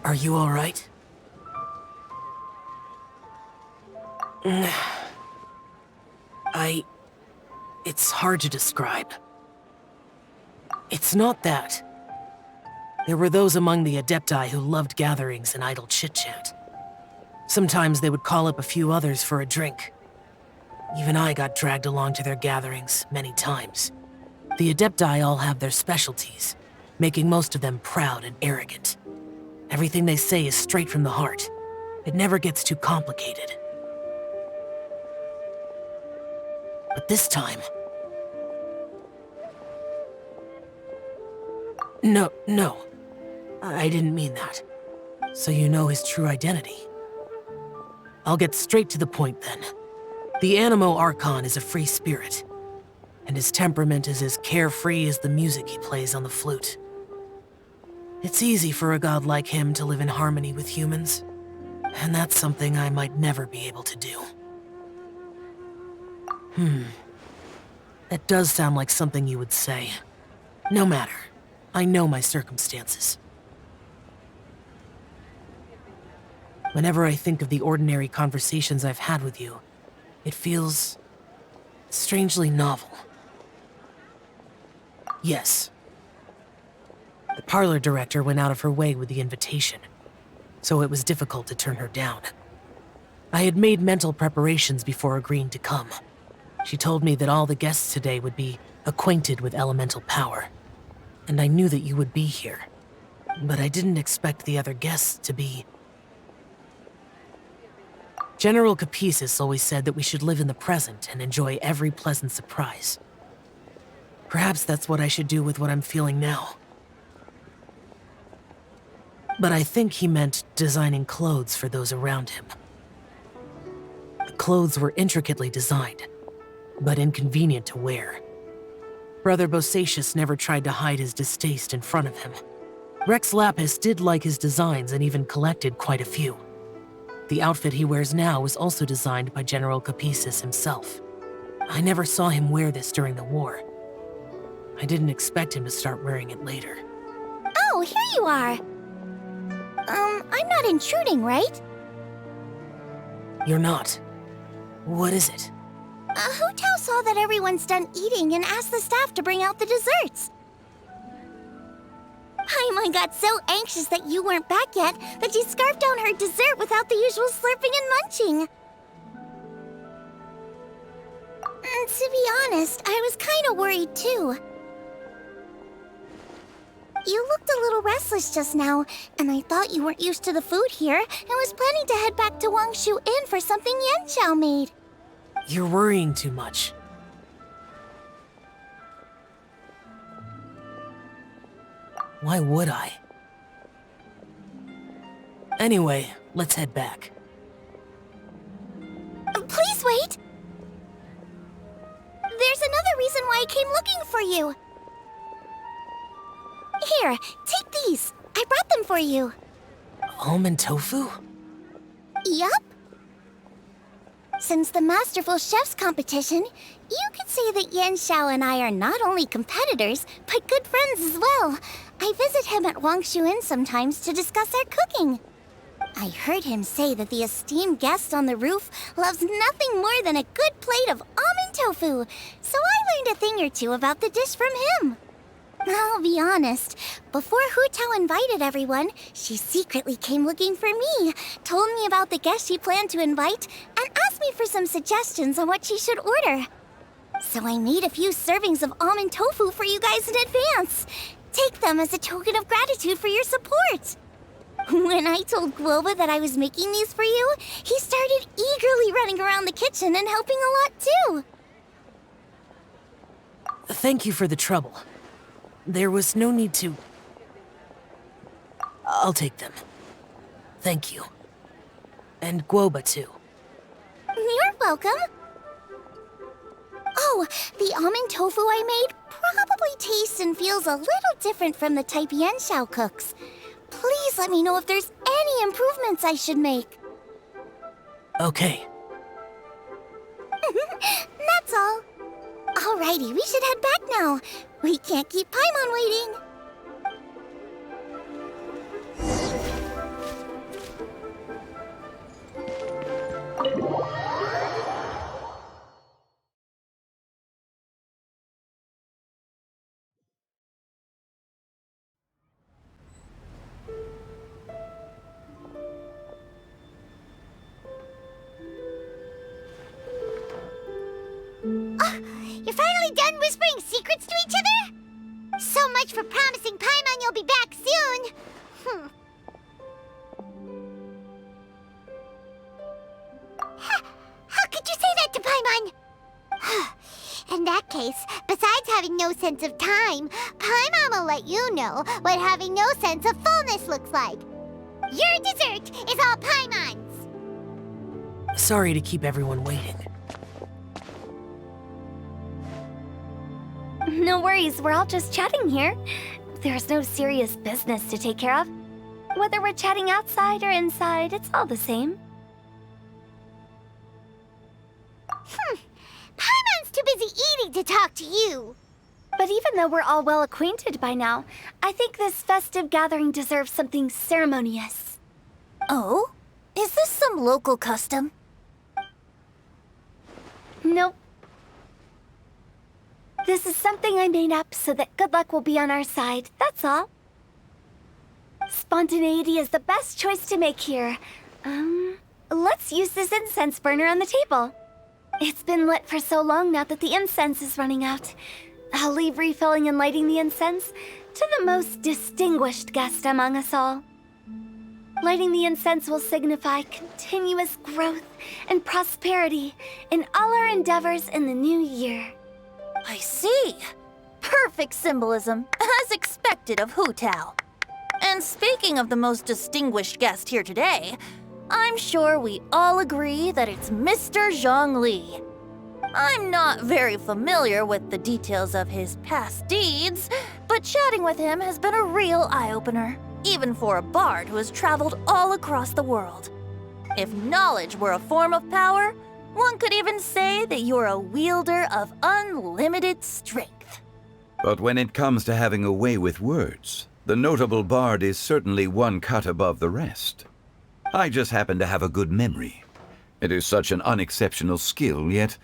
Are you all right? It's hard to describe. It's not that. There were those among the Adepti who loved gatherings and idle chit-chat. Sometimes they would call up a few others for a drink. Even I got dragged along to their gatherings many times. The Adepti all have their specialties, making most of them proud and arrogant. Everything they say is straight from the heart. It never gets too complicated. But this time... No. I didn't mean that. So you know his true identity. I'll get straight to the point then. The Animo Archon is a free spirit, and his temperament is as carefree as the music he plays on the flute. It's easy for a god like him to live in harmony with humans, and that's something I might never be able to do. That does sound like something you would say. No matter. I know my circumstances. Whenever I think of the ordinary conversations I've had with you, it feels strangely novel. Yes. The parlor director went out of her way with the invitation, so it was difficult to turn her down. I had made mental preparations before agreeing to come. She told me that all the guests today would be acquainted with elemental power, and I knew that you would be here. But I didn't expect the other guests to be... General Capisis always said that we should live in the present and enjoy every pleasant surprise. Perhaps that's what I should do with what I'm feeling now. But I think he meant designing clothes for those around him. The clothes were intricately designed, but inconvenient to wear. Brother Bosacius never tried to hide his distaste in front of him. Rex Lapis did like his designs and even collected quite a few. The outfit he wears now was also designed by General Capisis himself. I never saw him wear this during the war. I didn't expect him to start wearing it later. Oh, here you are. I'm not intruding, right? You're not. What is it? Hu Tao saw that everyone's done eating and asked the staff to bring out the desserts. Paimon got so anxious that you weren't back yet that she scarfed down her dessert without the usual slurping and munching. And to be honest, I was kind of worried too. You looked a little restless just now, and I thought you weren't used to the food here and was planning to head back to Wangshu Inn for something Yanxiao made. You're worrying too much. Why would I? Anyway, let's head back. Please wait! There's another reason why I came looking for you. Here, take these. I brought them for you. Almond tofu? Yup. Since the Masterful Chef's competition, you could say that Yanxiao and I are not only competitors, but good friends as well. I visit him at Wangshu Inn sometimes to discuss our cooking. I heard him say that the esteemed guest on the roof loves nothing more than a good plate of almond tofu, so I learned a thing or two about the dish from him. I'll be honest, before Hu Tao invited everyone, she secretly came looking for me, told me about the guests she planned to invite, and asked me for some suggestions on what she should order. So I made a few servings of almond tofu for you guys in advance. Take them as a token of gratitude for your support. When I told Guoba that I was making these for you, he started eagerly running around the kitchen and helping a lot too. Thank you for the trouble. There was no need to... I'll take them. Thank you. And Guoba too. You're welcome. Oh, the almond tofu I made probably tastes and feels a little different from the type Yanxiao cooks. Please let me know if there's any improvements I should make. Okay. That's all. Alrighty, we should head back now. We can't keep Paimon waiting. You're finally done whispering secrets to each other? So much for promising Paimon you'll be back soon. How could you say that to Paimon? In that case, besides having no sense of time, Paimon will let you know what having no sense of fullness looks like. Your dessert is all Paimon's. Sorry to keep everyone waiting. No worries, we're all just chatting here. There's no serious business to take care of. Whether we're chatting outside or inside, it's all the same. Paimon's too busy eating to talk to you. But even though we're all well acquainted by now, I think this festive gathering deserves something ceremonious. Oh? Is this some local custom? Nope. This is something I made up so that good luck will be on our side, that's all. Spontaneity is the best choice to make here. Let's use this incense burner on the table. It's been lit for so long now that the incense is running out. I'll leave refilling and lighting the incense to the most distinguished guest among us all. Lighting the incense will signify continuous growth and prosperity in all our endeavors in the new year. I see. Perfect symbolism, as expected of Hu Tao. And speaking of the most distinguished guest here today, I'm sure we all agree that it's Mr. Zhongli. I'm not very familiar with the details of his past deeds, but chatting with him has been a real eye-opener, even for a bard who has traveled all across the world. If knowledge were a form of power, one could even say that you're a wielder of unlimited strength. But when it comes to having a way with words, the notable bard is certainly one cut above the rest. I just happen to have a good memory. It is such an unexceptional skill, yet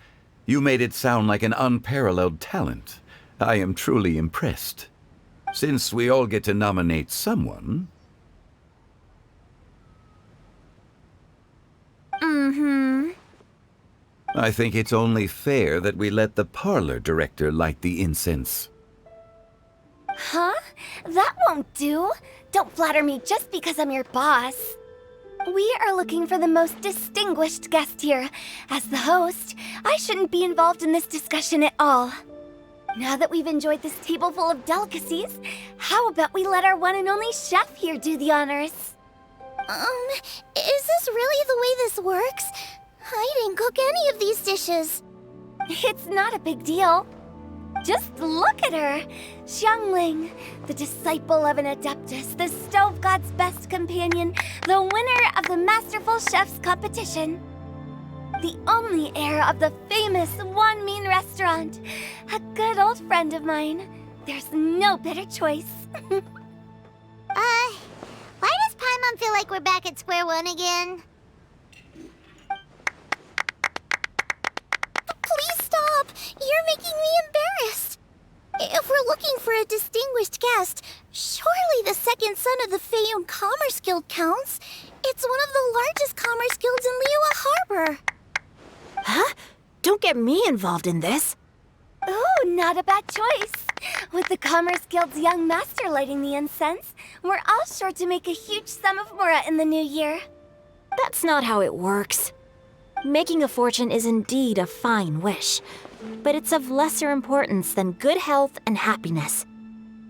you made it sound like an unparalleled talent. I am truly impressed. Since we all get to nominate someone... I think it's only fair that we let the parlor director light the incense. Huh? That won't do. Don't flatter me just because I'm your boss. We are looking for the most distinguished guest here. As the host, I shouldn't be involved in this discussion at all. Now that we've enjoyed this table full of delicacies, how about we let our one and only chef here do the honors? Is this really the way this works? I didn't cook any of these dishes. It's not a big deal. Just look at her! Xiangling, the disciple of an adeptus, the stove god's best companion, the winner of the Masterful Chef's competition. The only heir of the famous Wanmin restaurant. A good old friend of mine. There's no better choice. Why does Paimon feel like we're back at square one again? Please stop! You're making me embarrassed. If we're looking for a distinguished guest, surely the second son of the Feiyun Commerce Guild counts. It's one of the largest commerce guilds in Liyue Harbor. Huh? Don't get me involved in this. Ooh, not a bad choice. With the Commerce Guild's young master lighting the incense, we're all sure to make a huge sum of mora in the new year. That's not how it works. Making a fortune is indeed a fine wish, but it's of lesser importance than good health and happiness.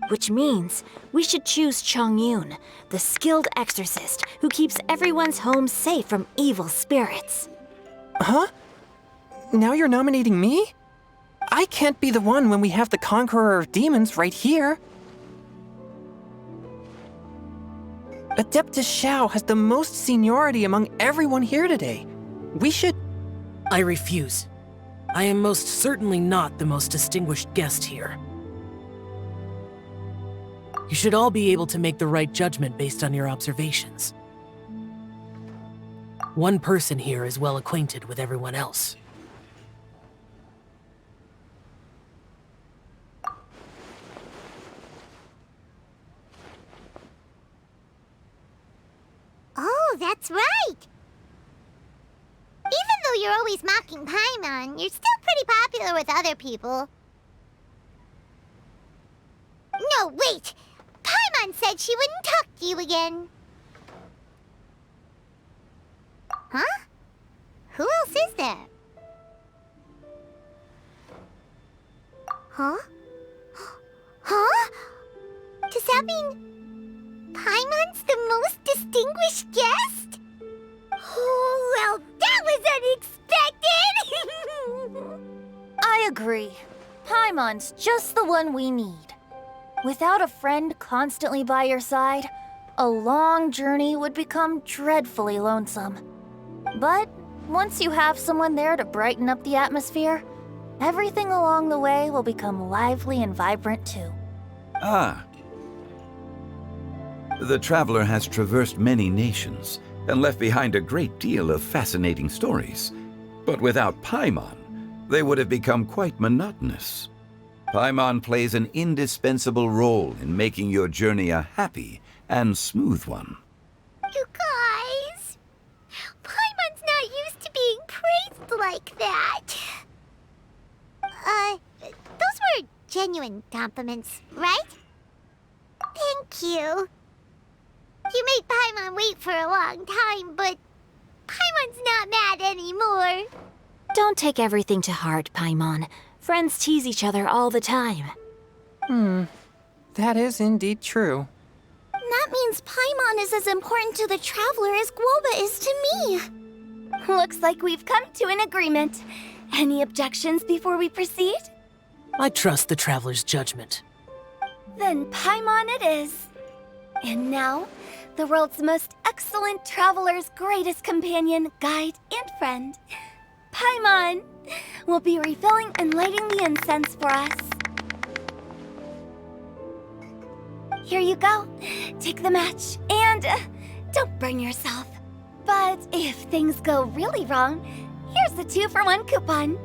Which means we should choose Chongyun, the skilled exorcist who keeps everyone's home safe from evil spirits. Huh? Now you're nominating me? I can't be the one when we have the Conqueror of Demons right here. Adeptus Xiao has the most seniority among everyone here today. We should... I refuse. I am most certainly not the most distinguished guest here. You should all be able to make the right judgment based on your observations. One person here is well acquainted with everyone else. Oh, that's right! Even though you're always mocking Paimon, you're still pretty popular with other people. No, wait! Paimon said she wouldn't talk to you again. Huh? Who else is there? Huh? Huh? Does that mean Paimon's the most distinguished guest? Oh, well, that was unexpected! I agree. Paimon's just the one we need. Without a friend constantly by your side, a long journey would become dreadfully lonesome. But once you have someone there to brighten up the atmosphere, everything along the way will become lively and vibrant too. Ah. The traveler has traversed many nations and left behind a great deal of fascinating stories. But without Paimon, they would have become quite monotonous. Paimon plays an indispensable role in making your journey a happy and smooth one. You guys, Paimon's not used to being praised like that. Those were genuine compliments, right? Thank you. You made Paimon wait for a long time, but Paimon's not mad anymore. Don't take everything to heart, Paimon. Friends tease each other all the time. That is indeed true. That means Paimon is as important to the traveler as Guoba is to me. Looks like we've come to an agreement. Any objections before we proceed? I trust the traveler's judgment. Then Paimon it is. And now, the world's most excellent traveler's greatest companion, guide, and friend, Paimon, will be refilling and lighting the incense for us. Here you go. Take the match, and don't burn yourself. But if things go really wrong, here's the 2-for-1 coupon.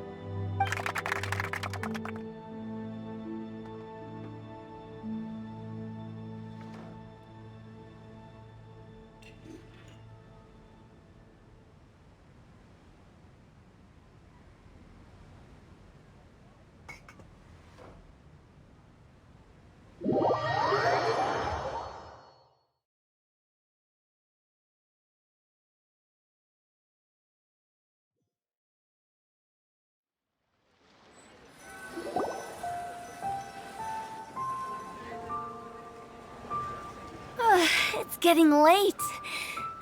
It's getting late.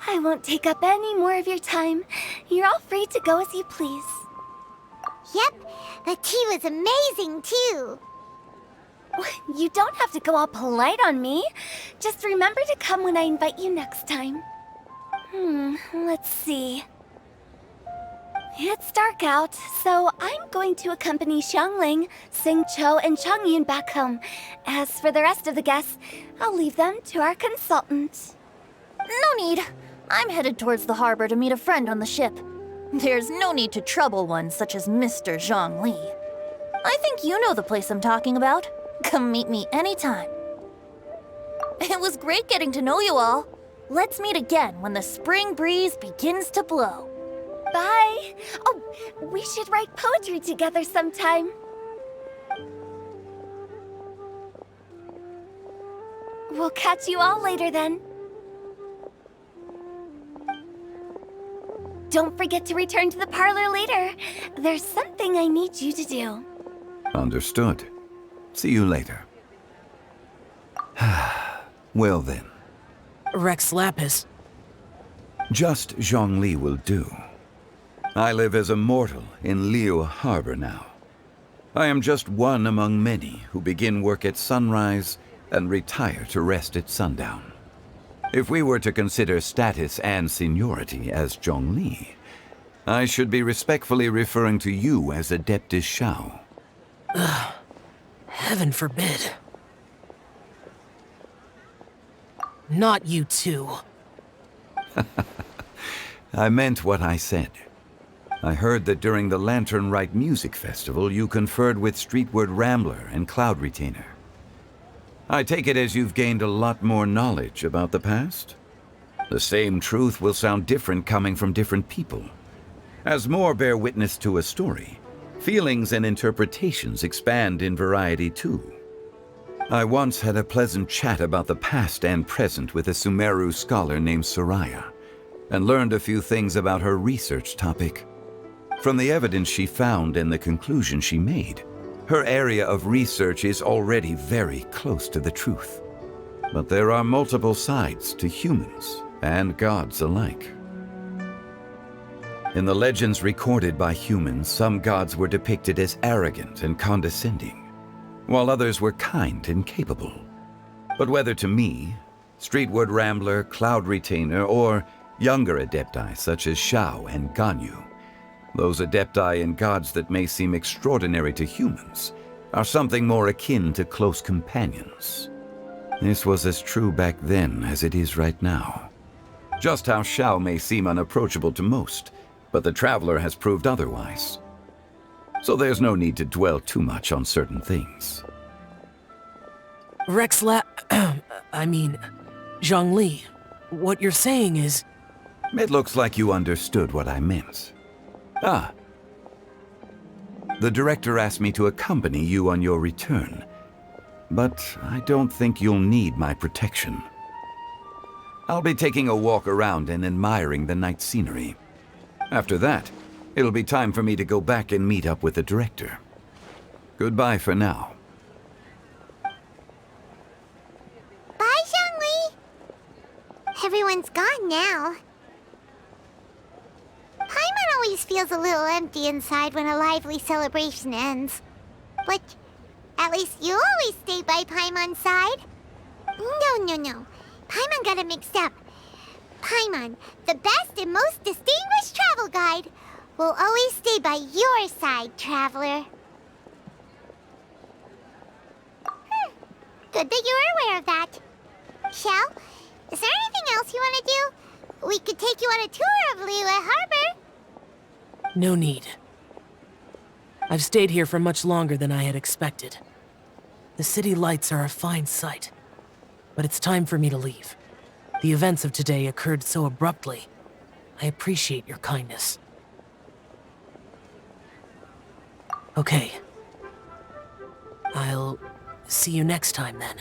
I won't take up any more of your time. You're all free to go as you please. Yep, the tea was amazing too. You don't have to go all polite on me. Just remember to come when I invite you next time. Let's see. It's dark out, so I'm going to accompany Xiangling, Xingqiu, and Changyun back home. As for the rest of the guests, I'll leave them to our consultant. No need. I'm headed towards the harbor to meet a friend on the ship. There's no need to trouble one such as Mr. Zhongli. I think you know the place I'm talking about. Come meet me anytime. It was great getting to know you all. Let's meet again when the spring breeze begins to blow. Bye. Oh, we should write poetry together sometime. We'll catch you all later then. Don't forget to return to the parlor later. There's something I need you to do. Understood. See you later. Well then. Rex Lapis. Just Zhongli will do. I live as a mortal in Liu Harbor now. I am just one among many who begin work at sunrise and retire to rest at sundown. If we were to consider status and seniority as Zhongli, I should be respectfully referring to you as Adeptus Shao. Heaven forbid. Not you too. I meant what I said. I heard that during the Lantern Rite Music Festival, you conferred with Streetward Rambler and Cloud Retainer. I take it as you've gained a lot more knowledge about the past? The same truth will sound different coming from different people. As more bear witness to a story, feelings and interpretations expand in variety too. I once had a pleasant chat about the past and present with a Sumeru scholar named Soraya, and learned a few things about her research topic. From the evidence she found and the conclusion she made, her area of research is already very close to the truth. But there are multiple sides to humans and gods alike. In the legends recorded by humans, some gods were depicted as arrogant and condescending, while others were kind and capable. But whether to me, Streetward Rambler, Cloud Retainer, or younger adepti such as Xiao and Ganyu, those adepti and gods that may seem extraordinary to humans are something more akin to close companions. This was as true back then as it is right now. Just how Xiao may seem unapproachable to most, but the Traveler has proved otherwise. So there's no need to dwell too much on certain things. Zhongli, what you're saying is... It looks like you understood what I meant. Ah. The director asked me to accompany you on your return, but I don't think you'll need my protection. I'll be taking a walk around and admiring the night scenery. After that, it'll be time for me to go back and meet up with the director. Goodbye for now. Bye, Zhongli. Everyone's gone now. Paimon always feels a little empty inside when a lively celebration ends. But at least you always stay by Paimon's side. No. Paimon got it mixed up. Paimon, the best and most distinguished travel guide, will always stay by your side, traveler. Good that you were aware of that. Shell, is there anything else you want to do? We could take you on a tour of Liyue Harbor. No need. I've stayed here for much longer than I had expected. The city lights are a fine sight, but it's time for me to leave. The events of today occurred so abruptly. I appreciate your kindness. Okay. I'll see you next time then.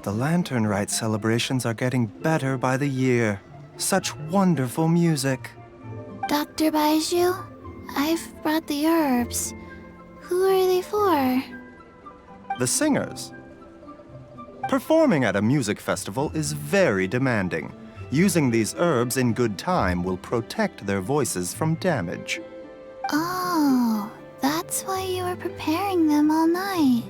The Lantern Rite celebrations are getting better by the year. Such wonderful music. Dr. Baiju, I've brought the herbs. Who are they for? The singers. Performing at a music festival is very demanding. Using these herbs in good time will protect their voices from damage. Oh, that's why you were preparing them all night.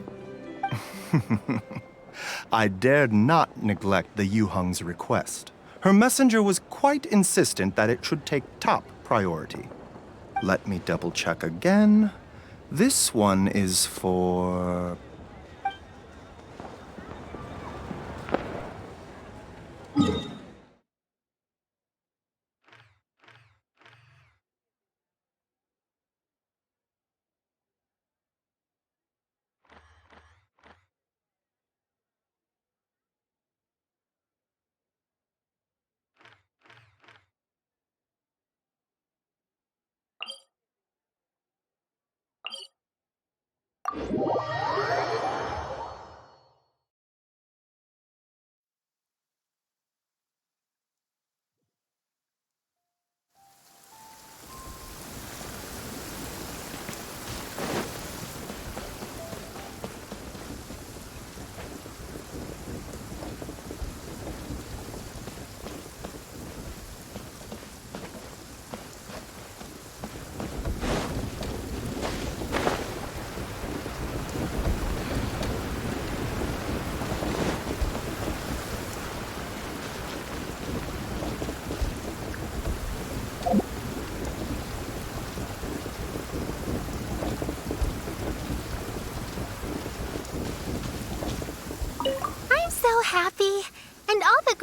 I dared not neglect the Yuheng's request. Her messenger was quite insistent that it should take top priority. Let me double check again. This one is for...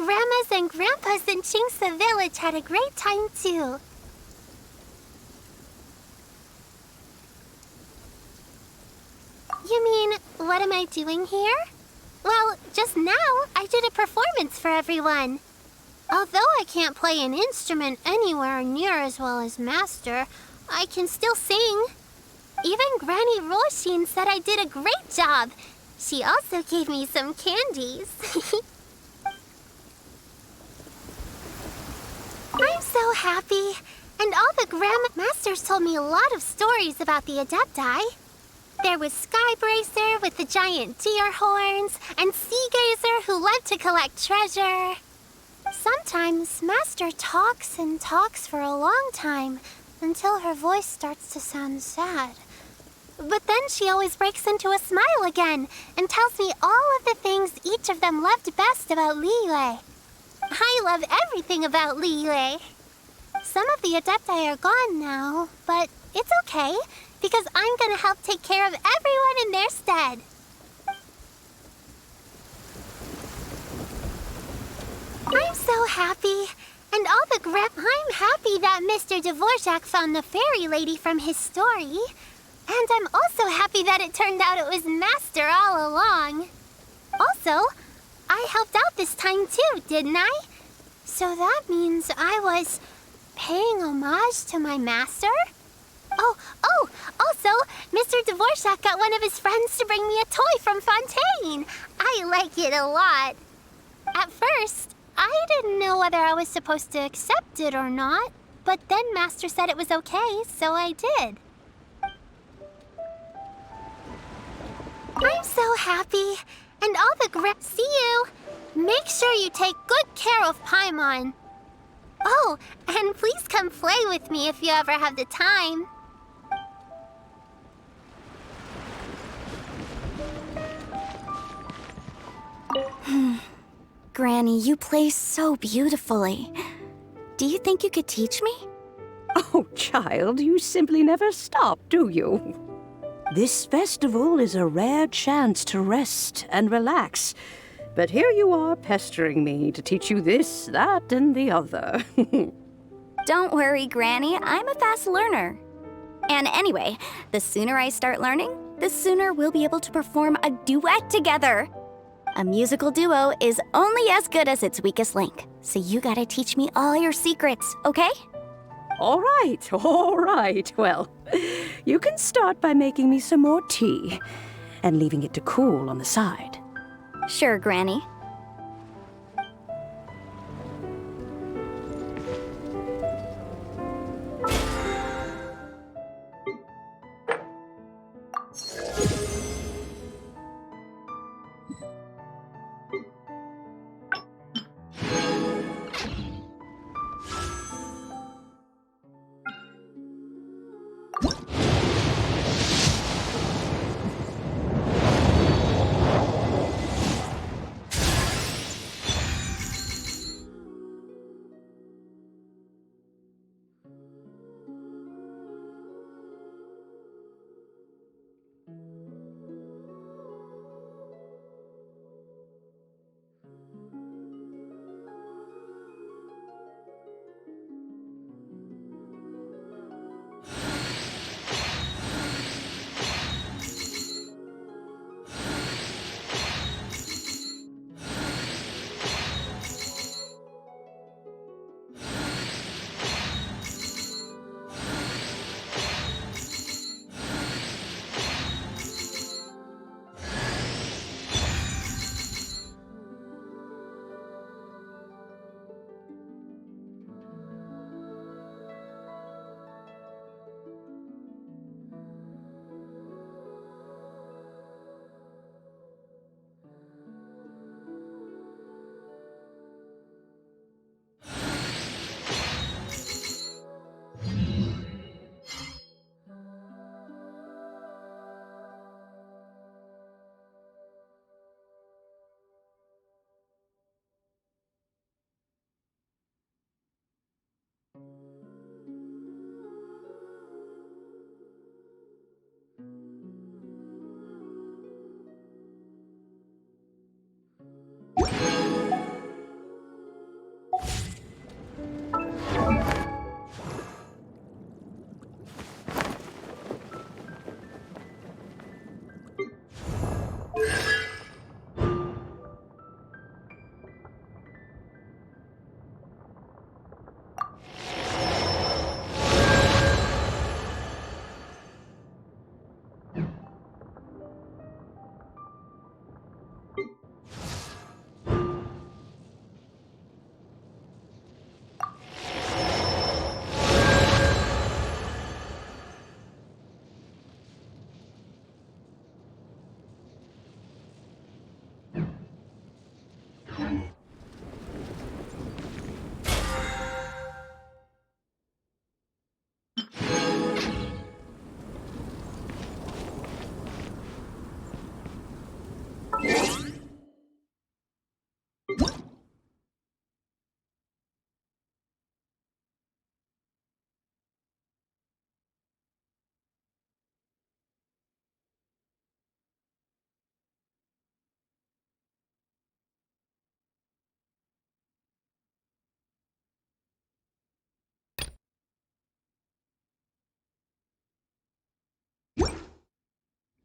grandmas and grandpas in Chingsa village had a great time too. You mean, what am I doing here? Well, just now, I did a performance for everyone. Although I can't play an instrument anywhere near as well as Master, I can still sing. Even Granny Roshin said I did a great job. She also gave me some candies. I'm so happy. And all the Grandmasters told me a lot of stories about the Adepti. There was Skybracer with the giant deer horns, and Sea Gazer who loved to collect treasure. Sometimes Master talks and talks for a long time until her voice starts to sound sad. But then she always breaks into a smile again and tells me all of the things each of them loved best about Liyue. I love everything about Liyue. Some of the Adepti are gone now, but it's okay, because I'm gonna help take care of everyone in their stead. I'm so happy. And all the I'm happy that Mr. Dvorak found the fairy lady from his story. And I'm also happy that it turned out it was Master all along. Also, I helped out this time too, didn't I? So that means I was paying homage to my master? Oh, also, Mr. Dvorak got one of his friends to bring me a toy from Fontaine. I like it a lot. At first, I didn't know whether I was supposed to accept it or not, but then Master said it was okay, so I did. I'm so happy. And all the see you. Make sure you take good care of Paimon. Oh, and please come play with me if you ever have the time. Granny, you play so beautifully. Do you think you could teach me? Oh, child, you simply never stop, do you? This festival is a rare chance to rest and relax. But here you are pestering me to teach you this, that, and the other. Don't worry, Granny. I'm a fast learner. And anyway, the sooner I start learning, the sooner we'll be able to perform a duet together. A musical duo is only as good as its weakest link. So you gotta teach me all your secrets, okay? All right. Well, you can start by making me some more tea and leaving it to cool on the side. Sure, Granny.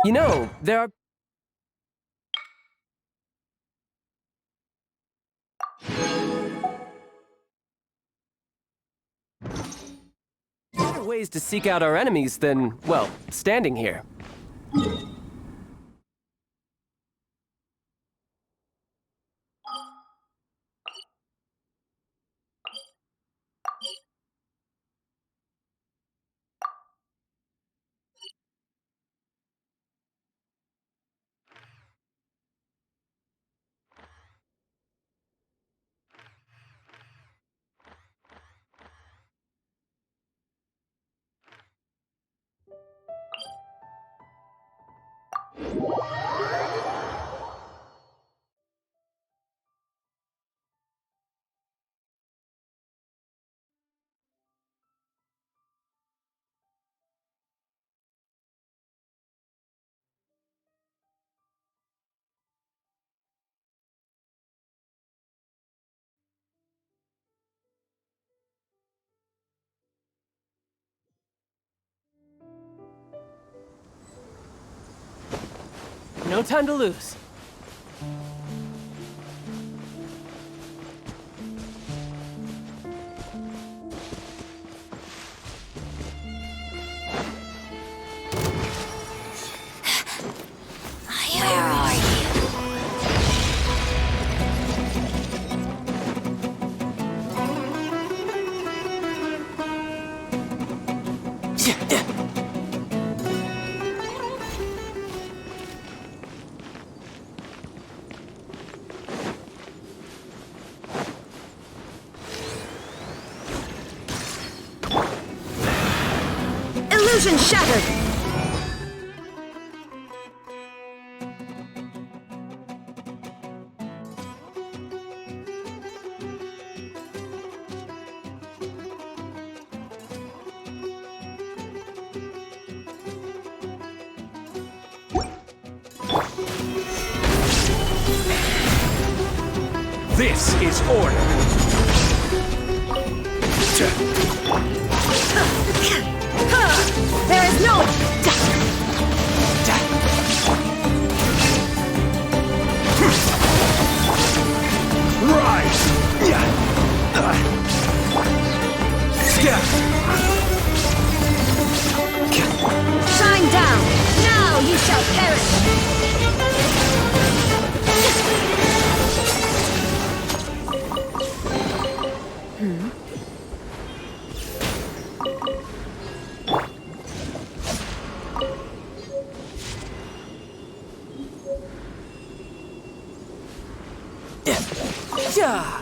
You know, there are... better ways to seek out our enemies than, well, standing here. No time to lose. Where are you? Illusion shattered! This is order. There is no... Rise! Shine down! Now you shall perish! Yeah.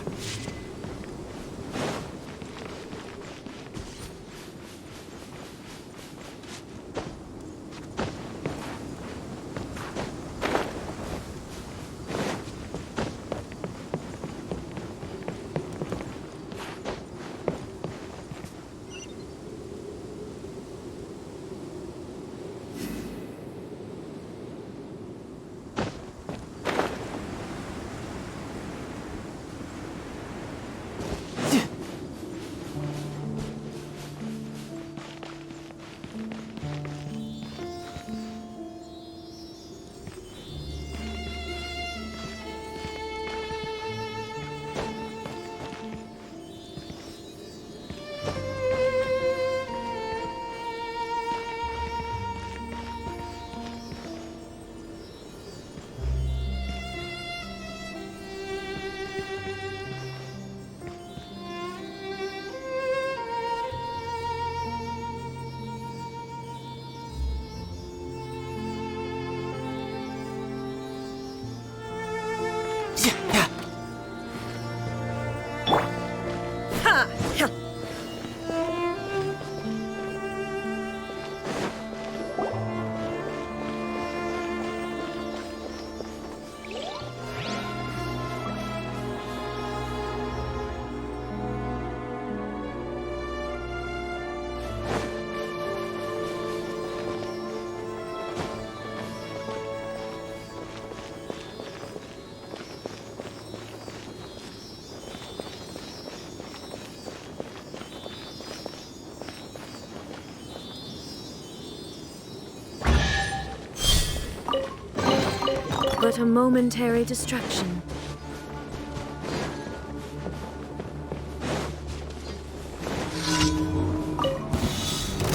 but a momentary distraction.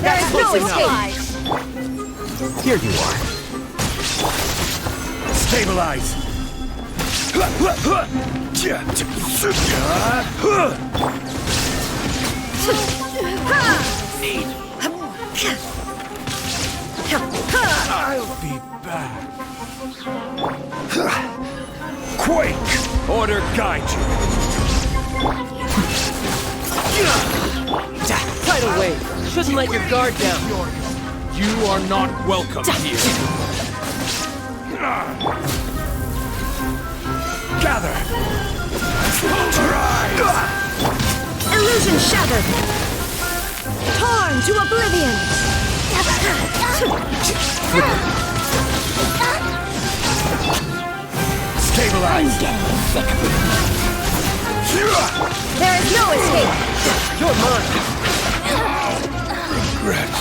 There is no escape! Here you are. Stabilize! I'll be back. Quake! Order guide you. Tidal wave! Shouldn't let your guard down. You are not welcome here. Gather! Illusion shattered! Torn to oblivion! Stabilize! I'm getting sick. There is no escape! You're mine! Regrets.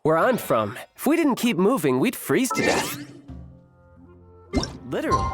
Where I'm from, if we didn't keep moving, we'd freeze to death. Literally.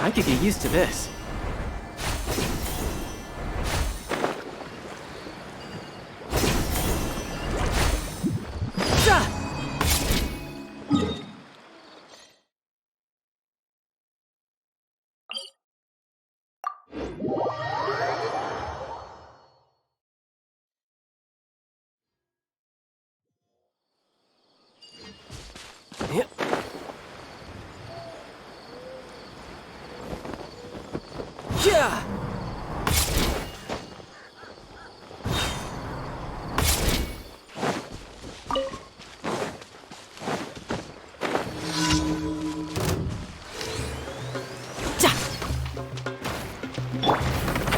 I could get used to this. Yep. Yeah.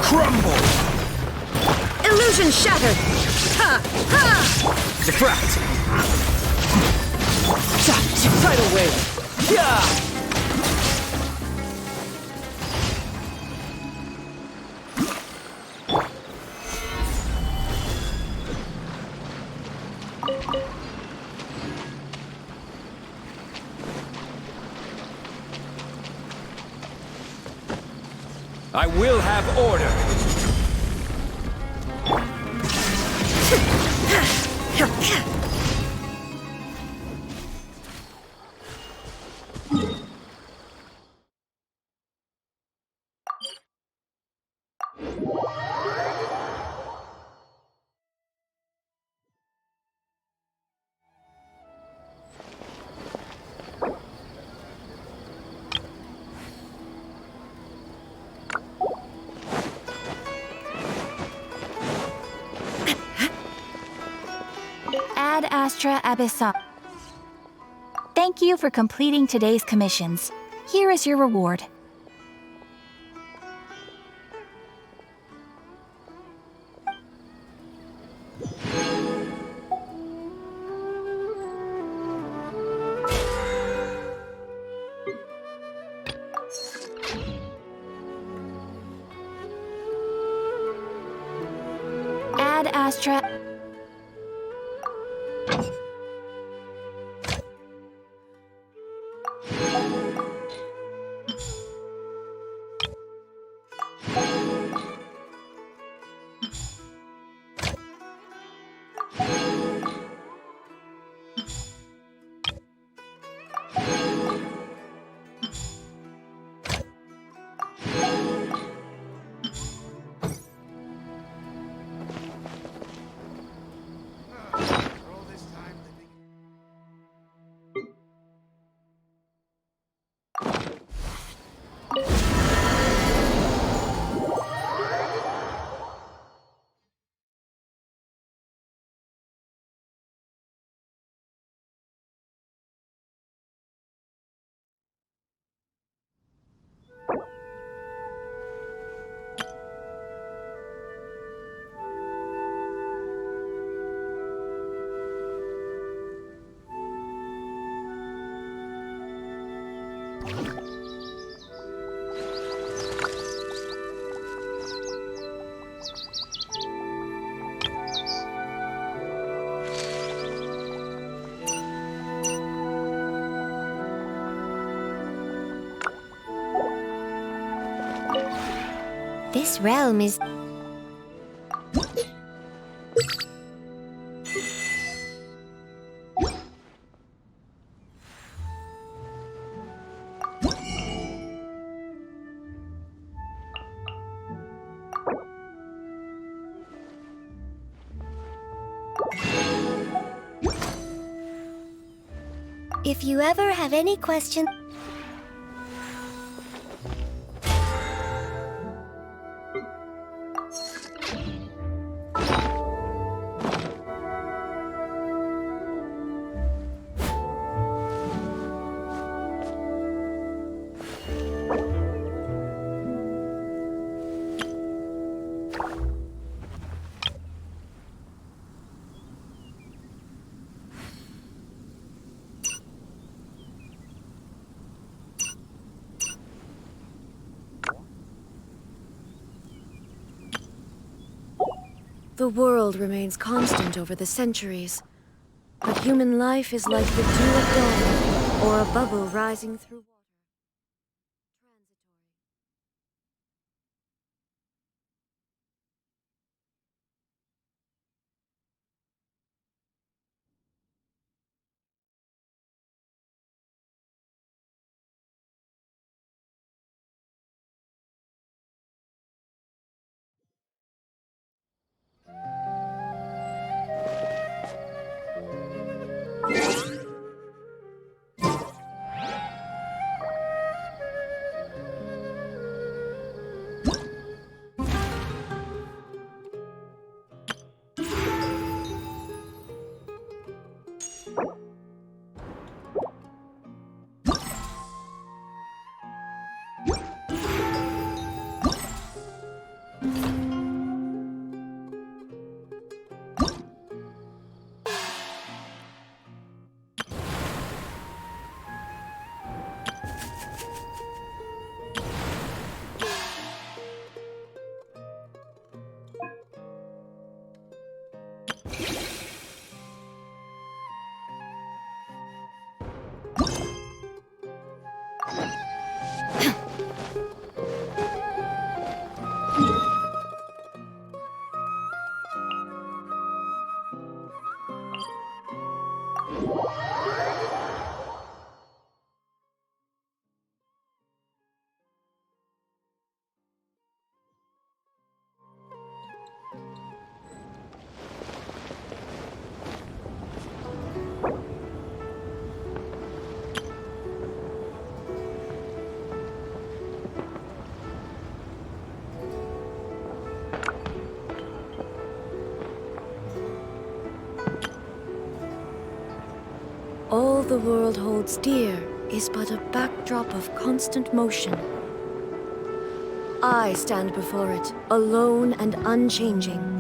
Crumble! Illusion shattered! Ha! Ha! Defract! Tidal wave! Yeah! I will have order! Ad Astra Abyssal. Thank you for completing today's commissions. Here is your reward. Ad Astra. This realm is... If you ever have any questions... The world remains constant over the centuries, but human life is like the dew of dawn, or a bubble rising through water. All the world holds dear is but a backdrop of constant motion. I stand before it, alone and unchanging.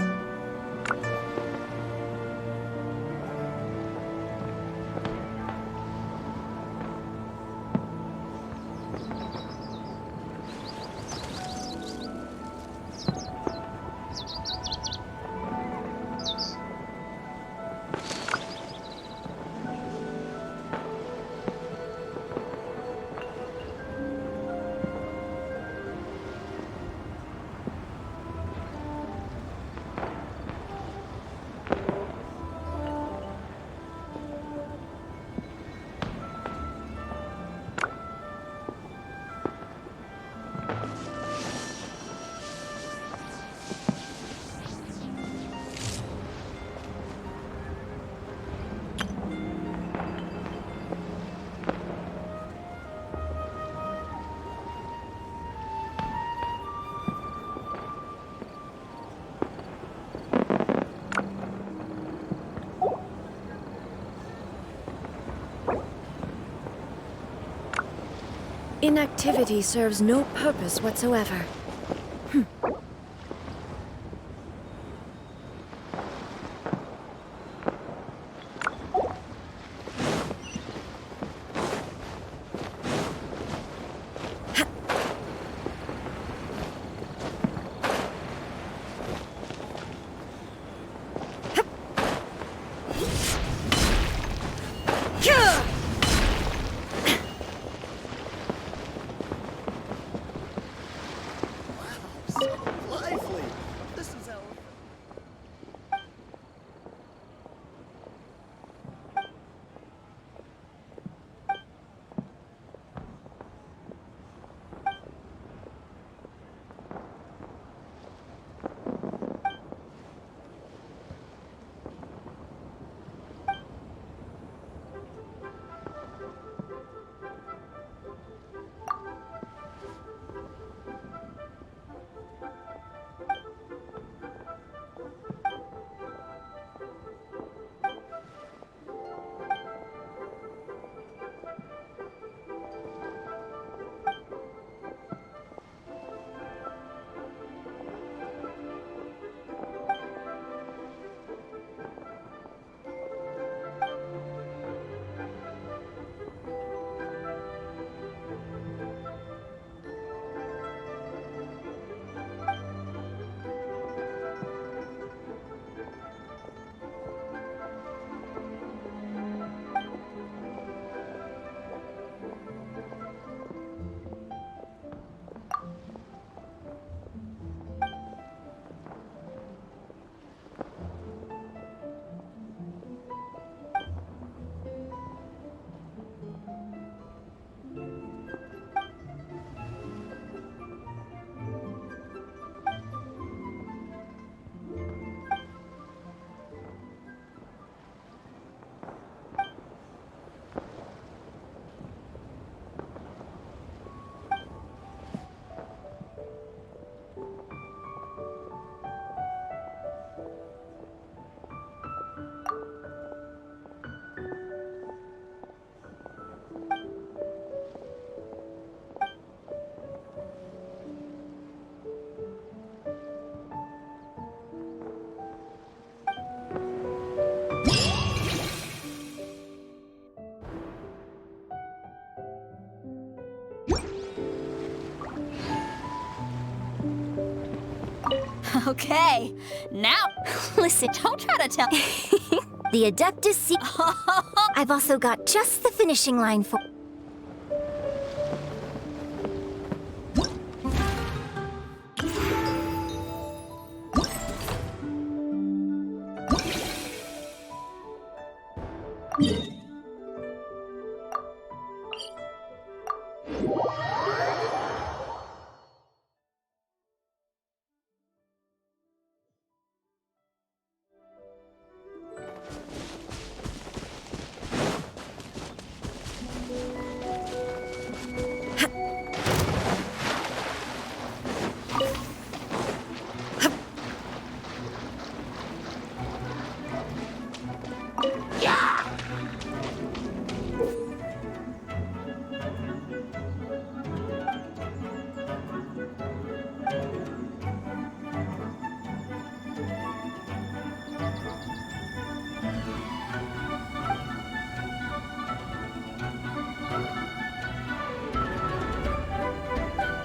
Inactivity serves no purpose whatsoever. Okay, now, listen, don't try to tell. The Adeptus See. I've also got just the finishing line for.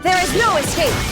There is no escape!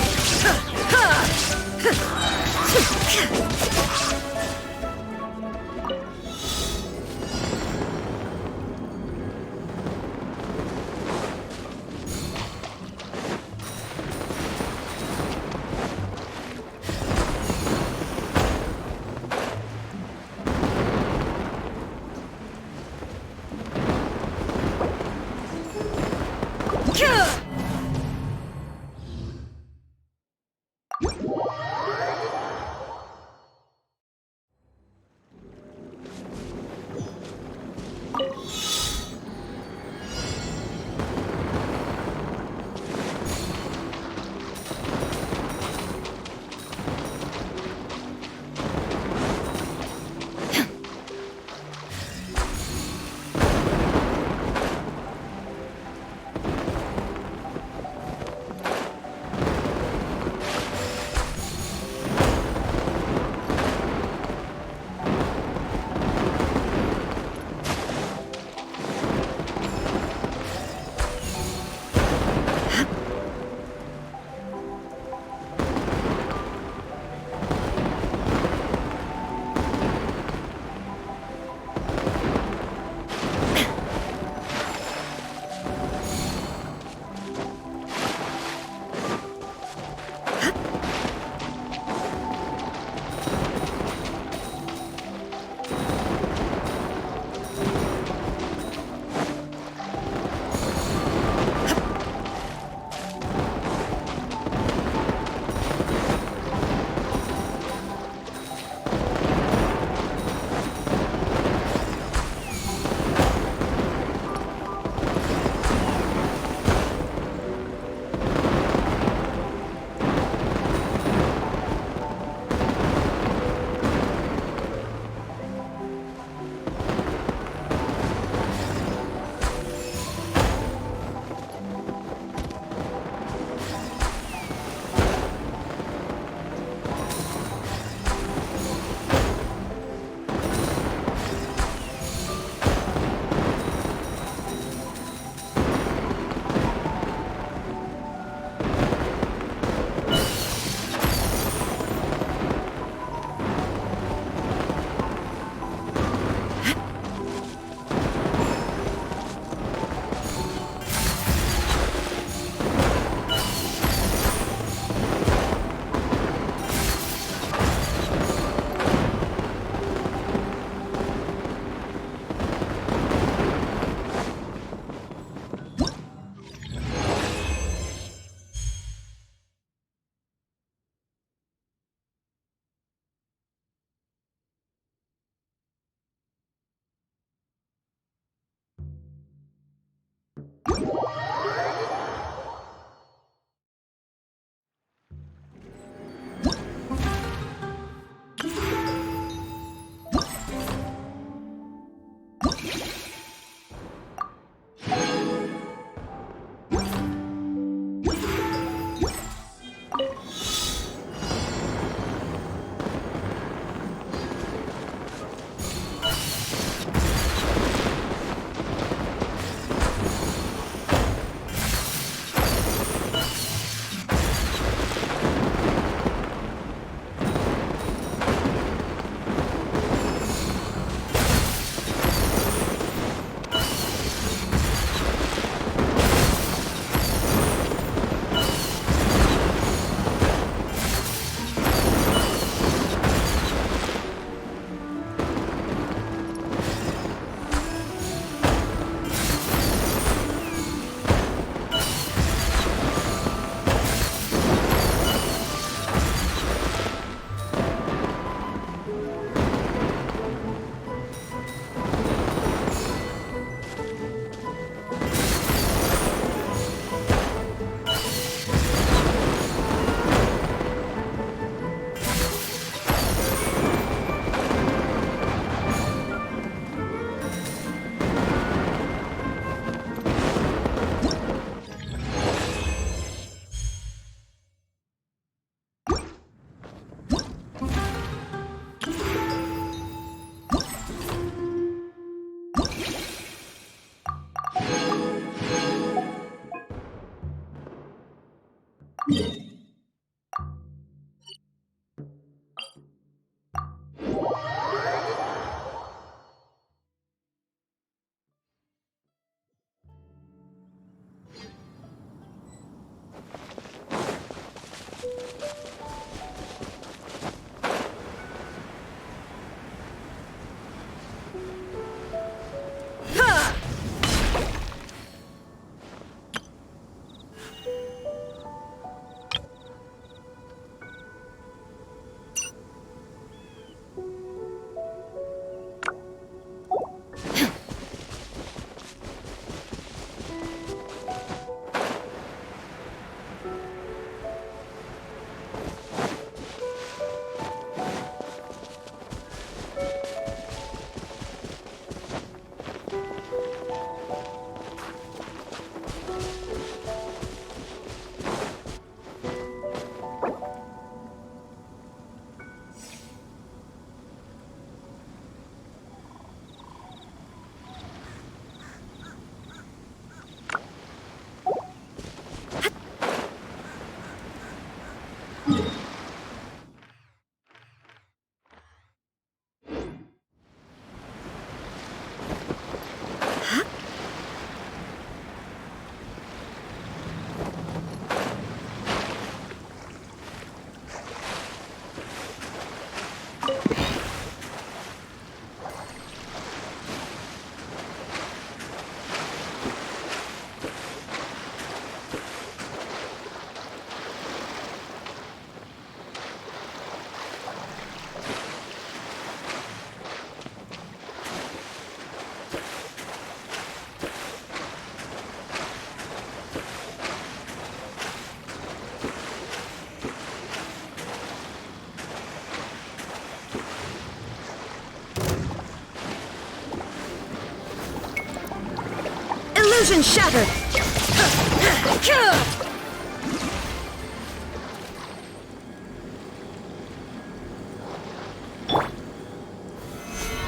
Illusion shattered!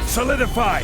Solidify!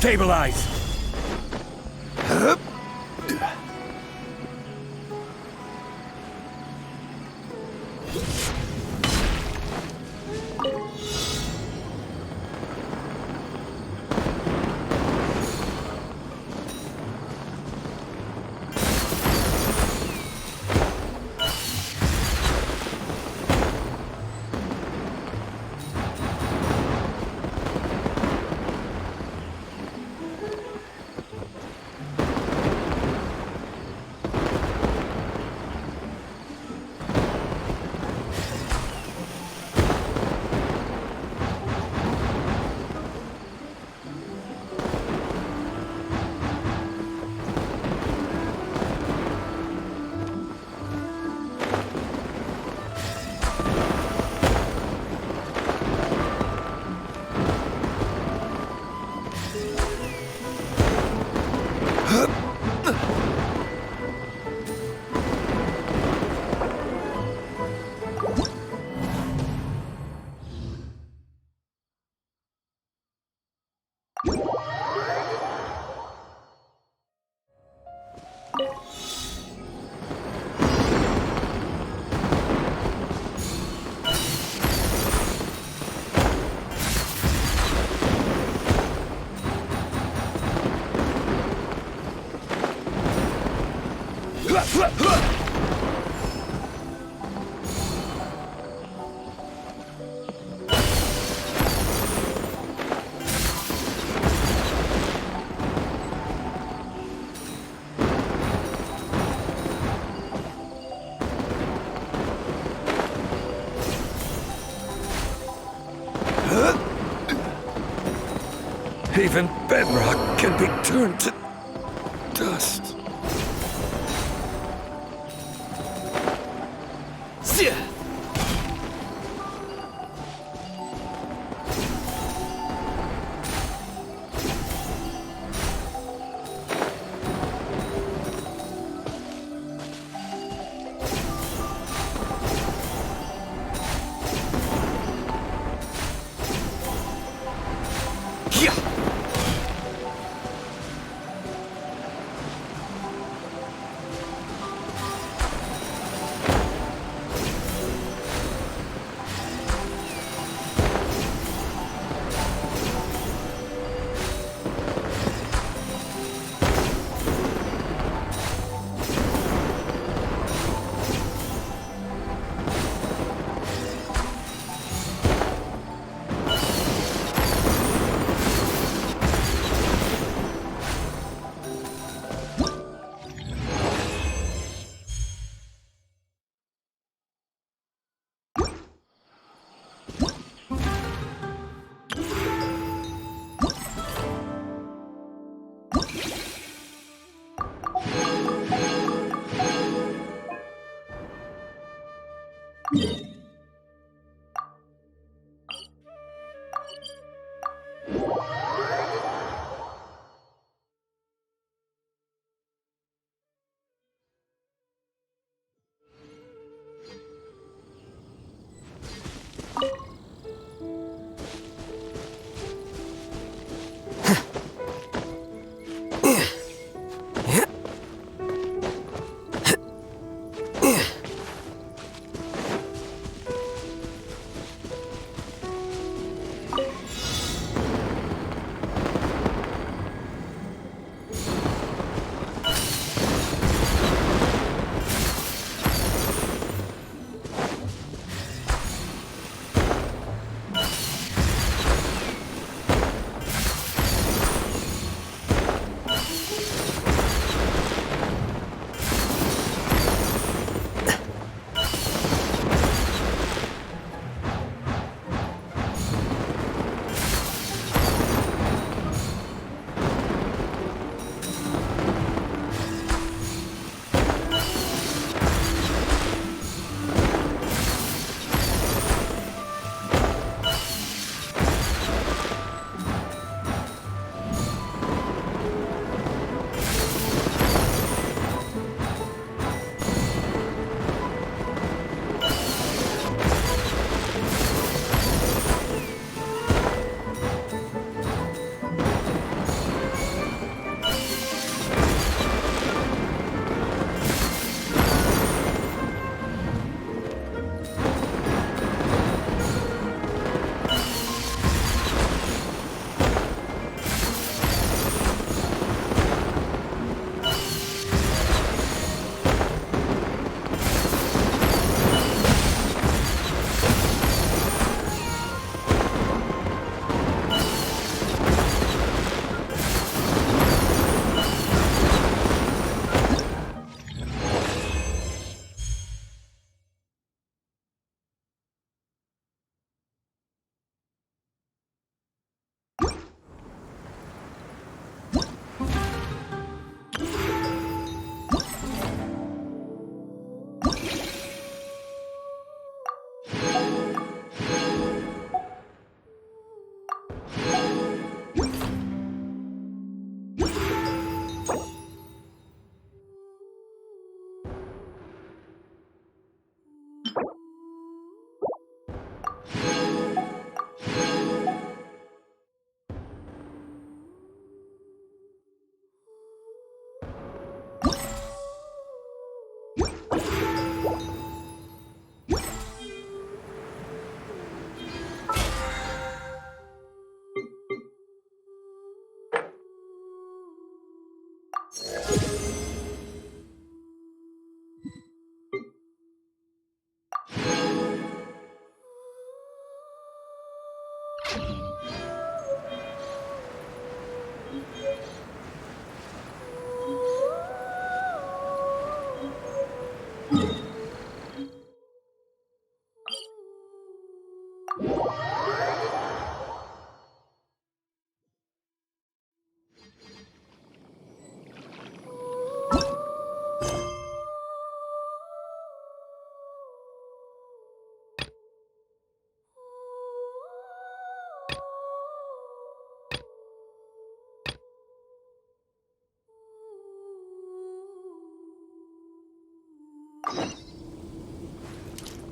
Stabilize! Even bedrock can be turned to dust.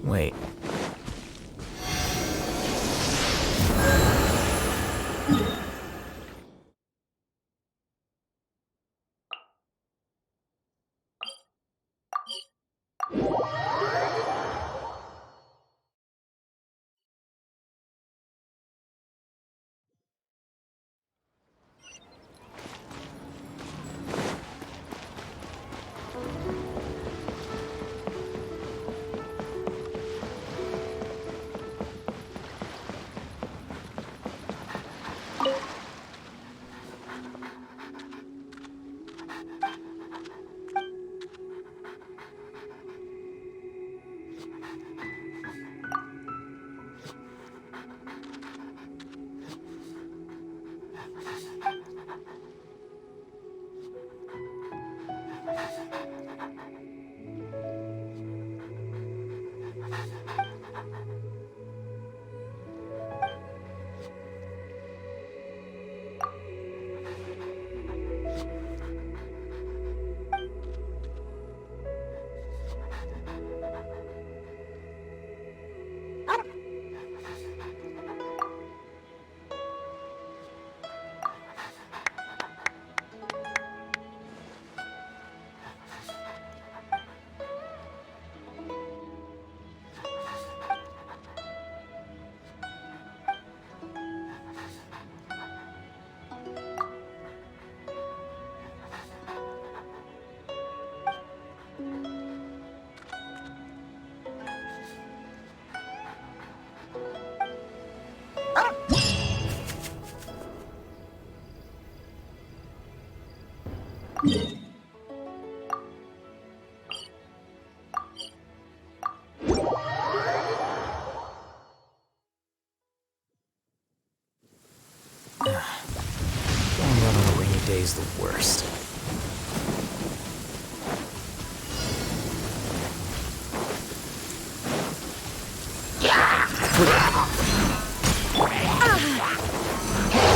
Wait. Going out on a rainy day is the worst.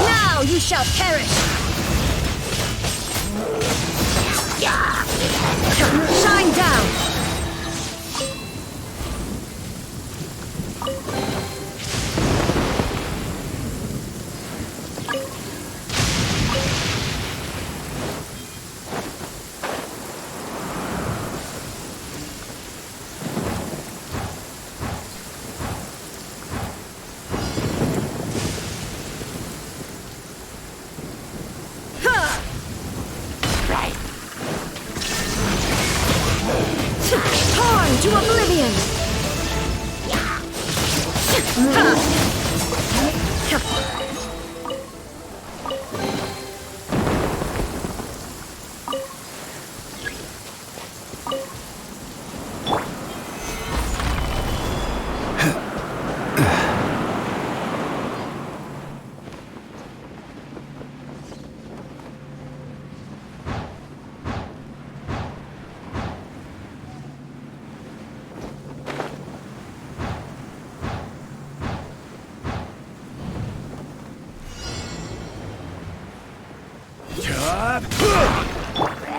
Now you shall perish! Shine down! To oblivion!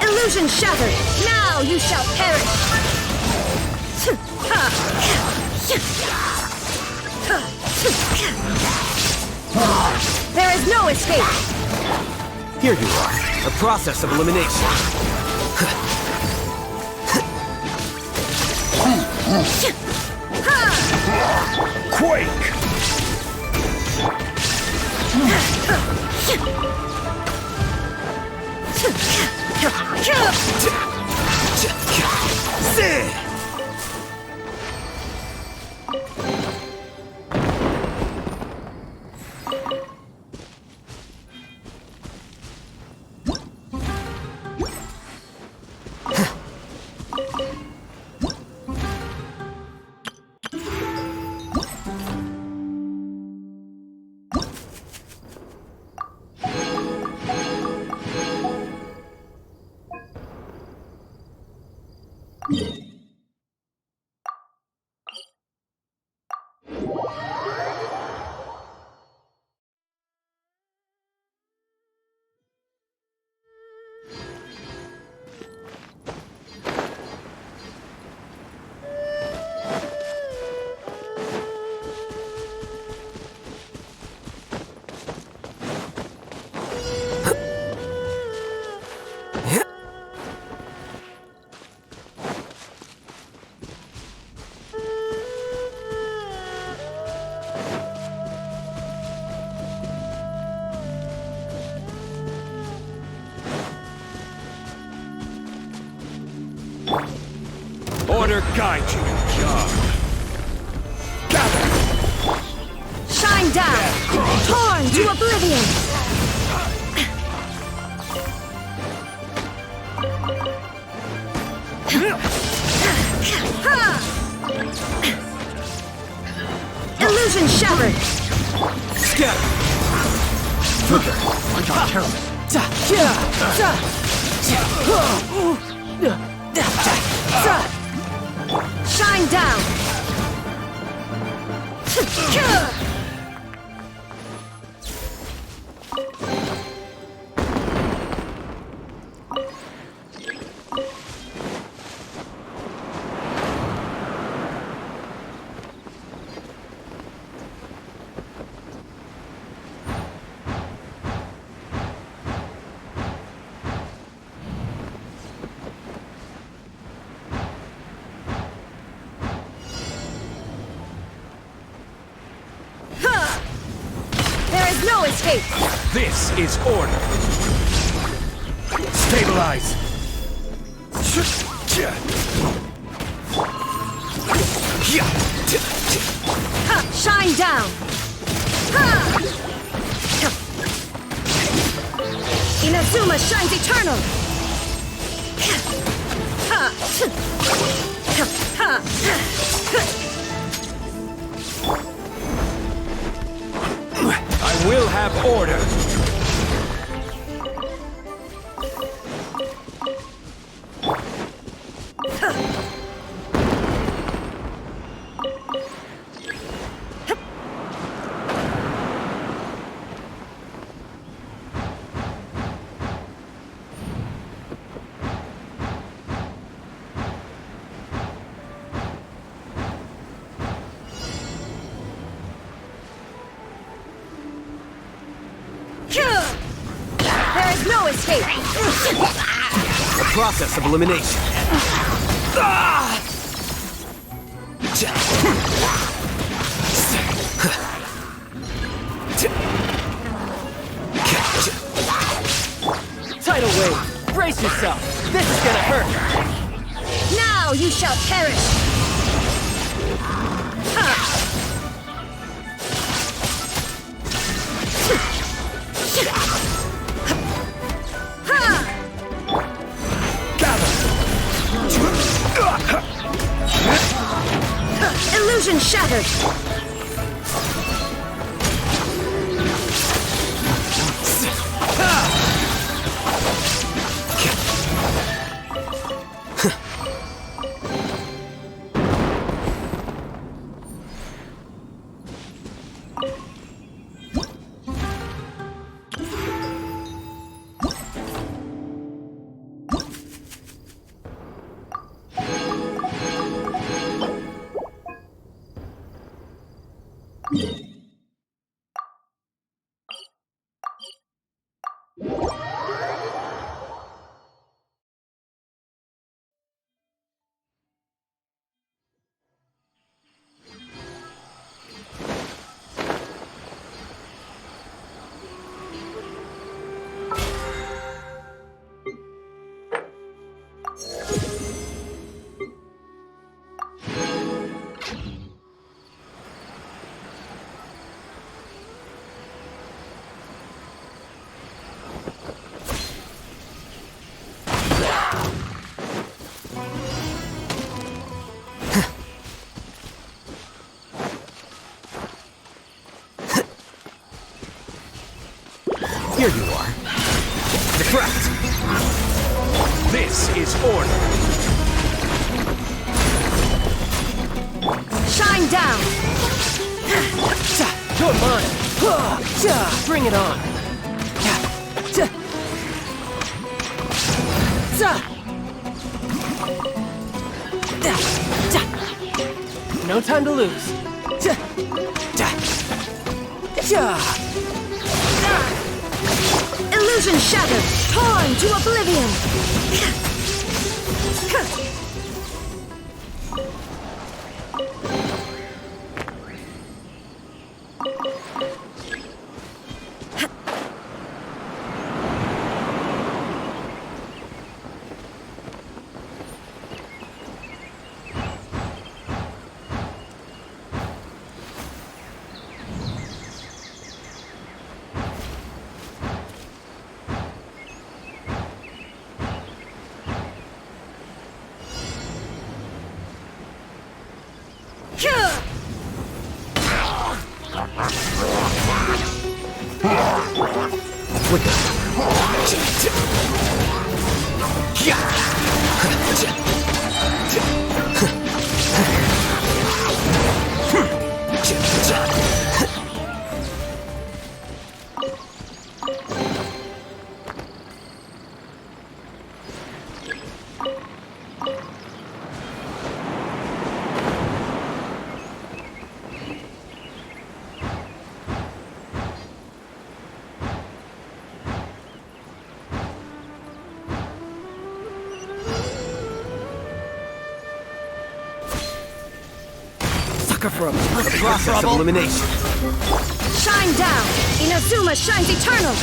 Illusion shattered! Now you shall perish! There is no escape! Here you are. A process of elimination. Quake! order guide you. Shine down! Torn to oblivion! Illusion shattered! Scatter! Shine down! No escape! This is order. Stabilize. Shine down! Inazuma shines eternal! I will have order. There is no escape! The process of elimination. Tidal wave! Brace yourself! This is gonna hurt! Now you shall perish! Illusion shattered! Here you are. Deflect. This is order. Shine down! You're mine! Bring it on! No time to lose. Illusion shattered! Torn to oblivion! Sucker for a process of elimination. Shine down! Inazuma shines eternal!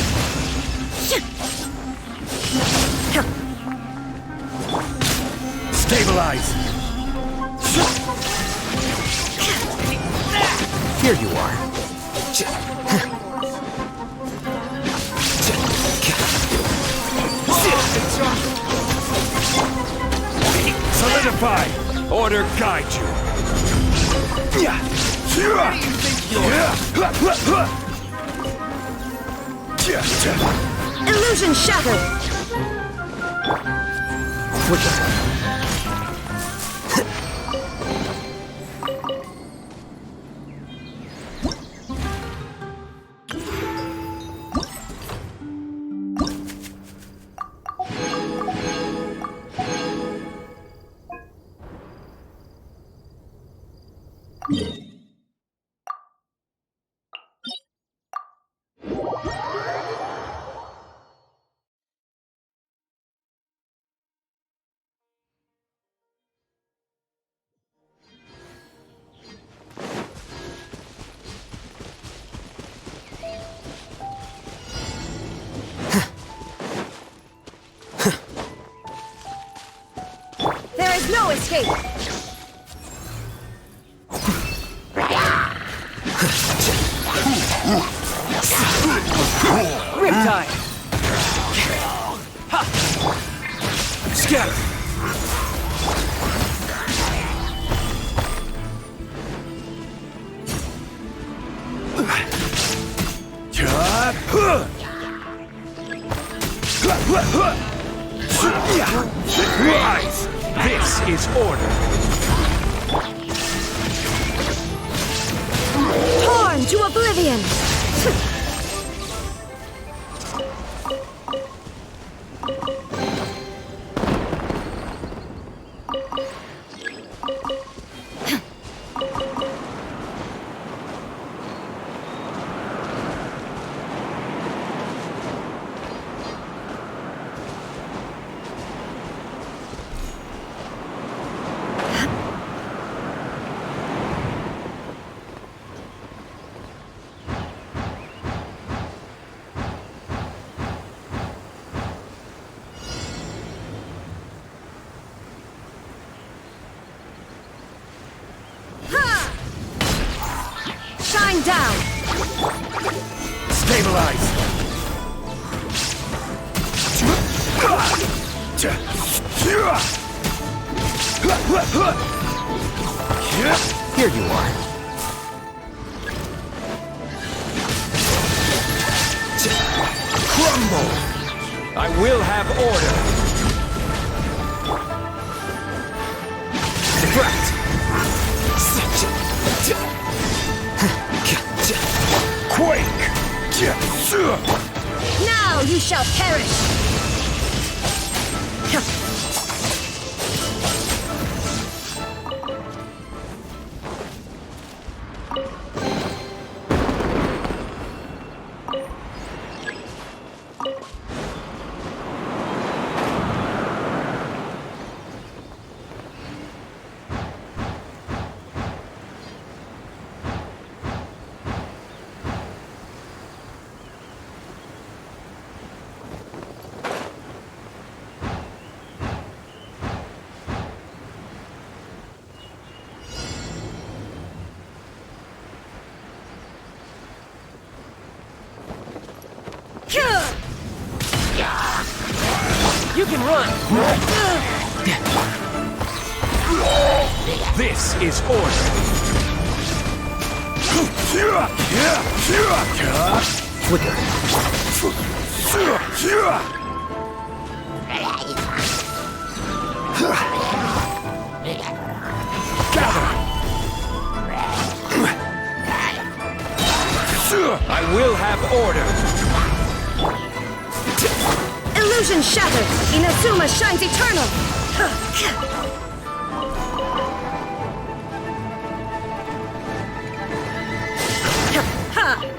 Stabilize! Here you are. Solidify! Order guide you! Illusion shattered! There is no escape! Riptide! Scatter! Rise! This is order! Torn to oblivion! Shine down! Stabilize! Here you are. Crumble! I will have order! Distract! Quake! Now you shall perish! You can run! This is order! I will have order! Illusion shattered! Inazuma shines eternal! Ha!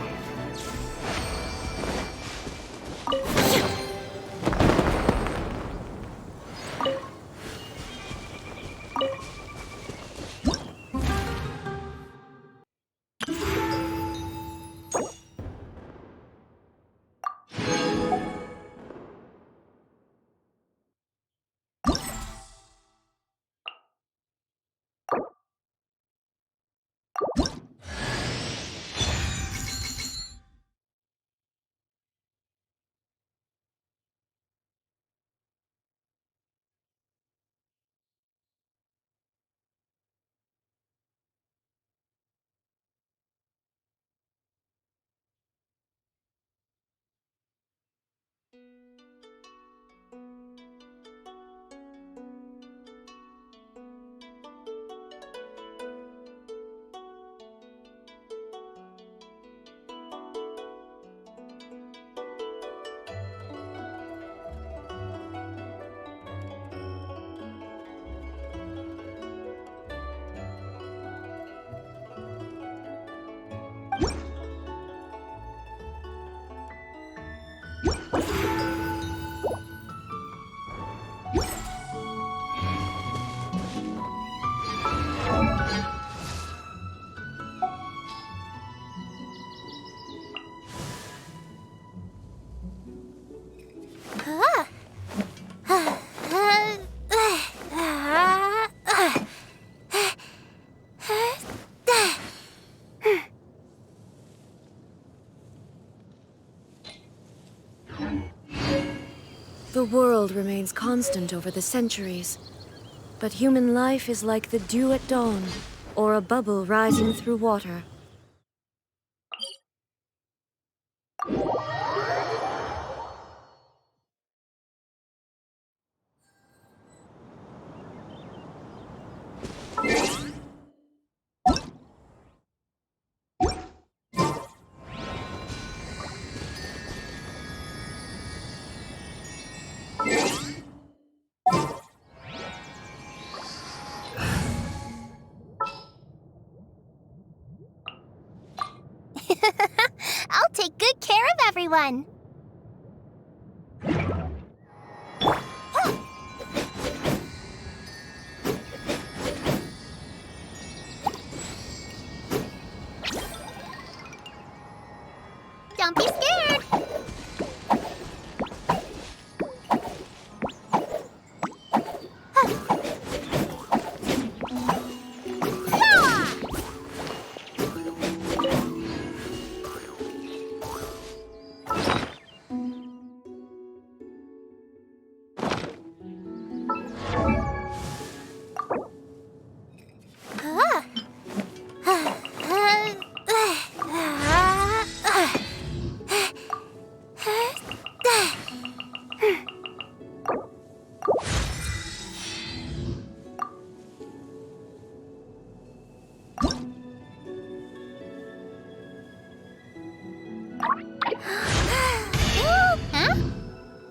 The world remains constant over the centuries, but human life is like the dew at dawn, or a bubble rising through water. I'll take good care of everyone. Don't be scared.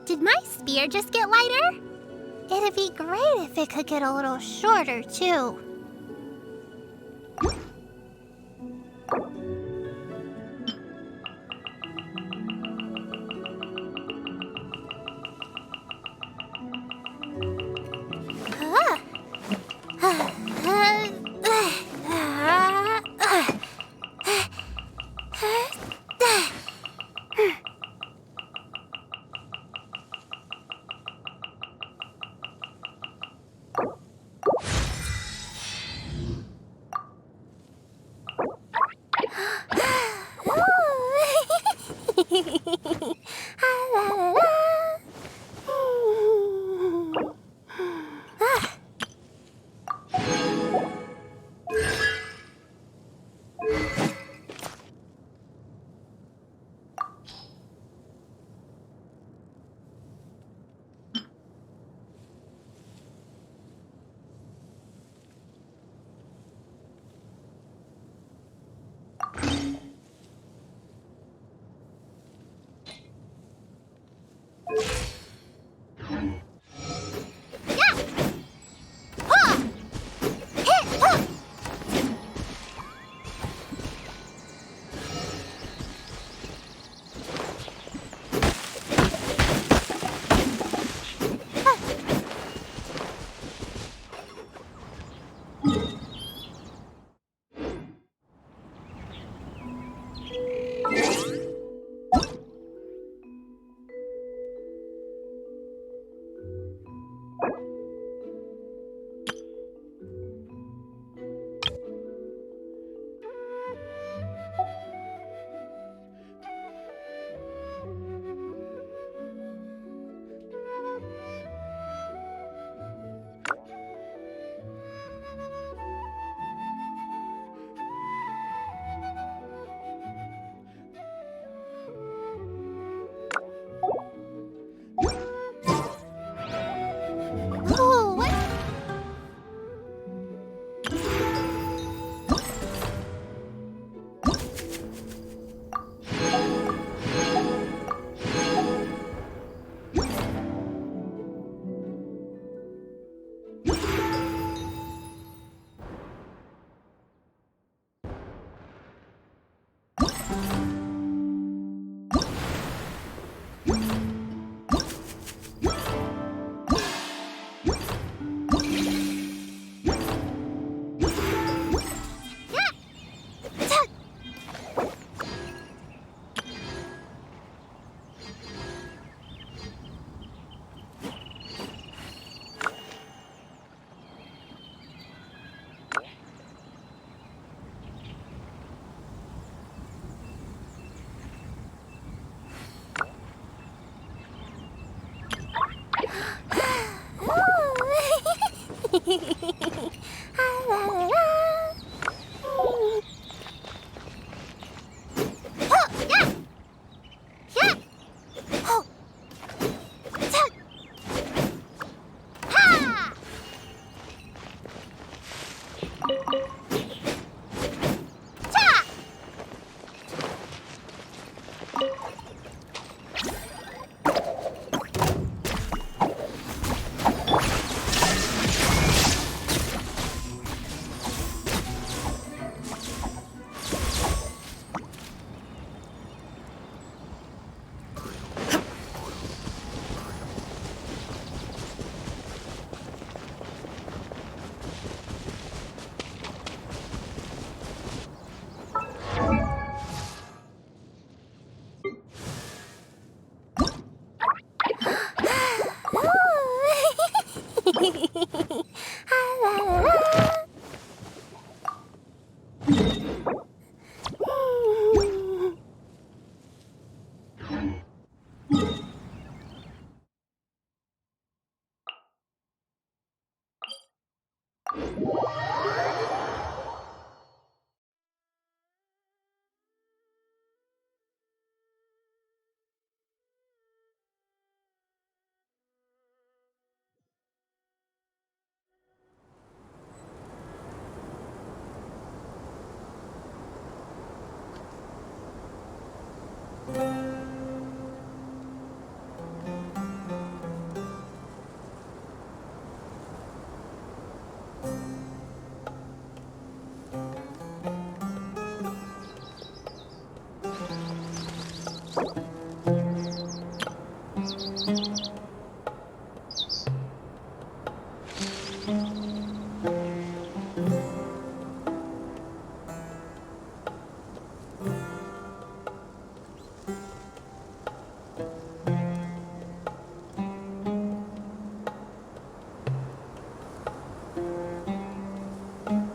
Did my spear just get lighter? It'd be great if it could get a little shorter, too.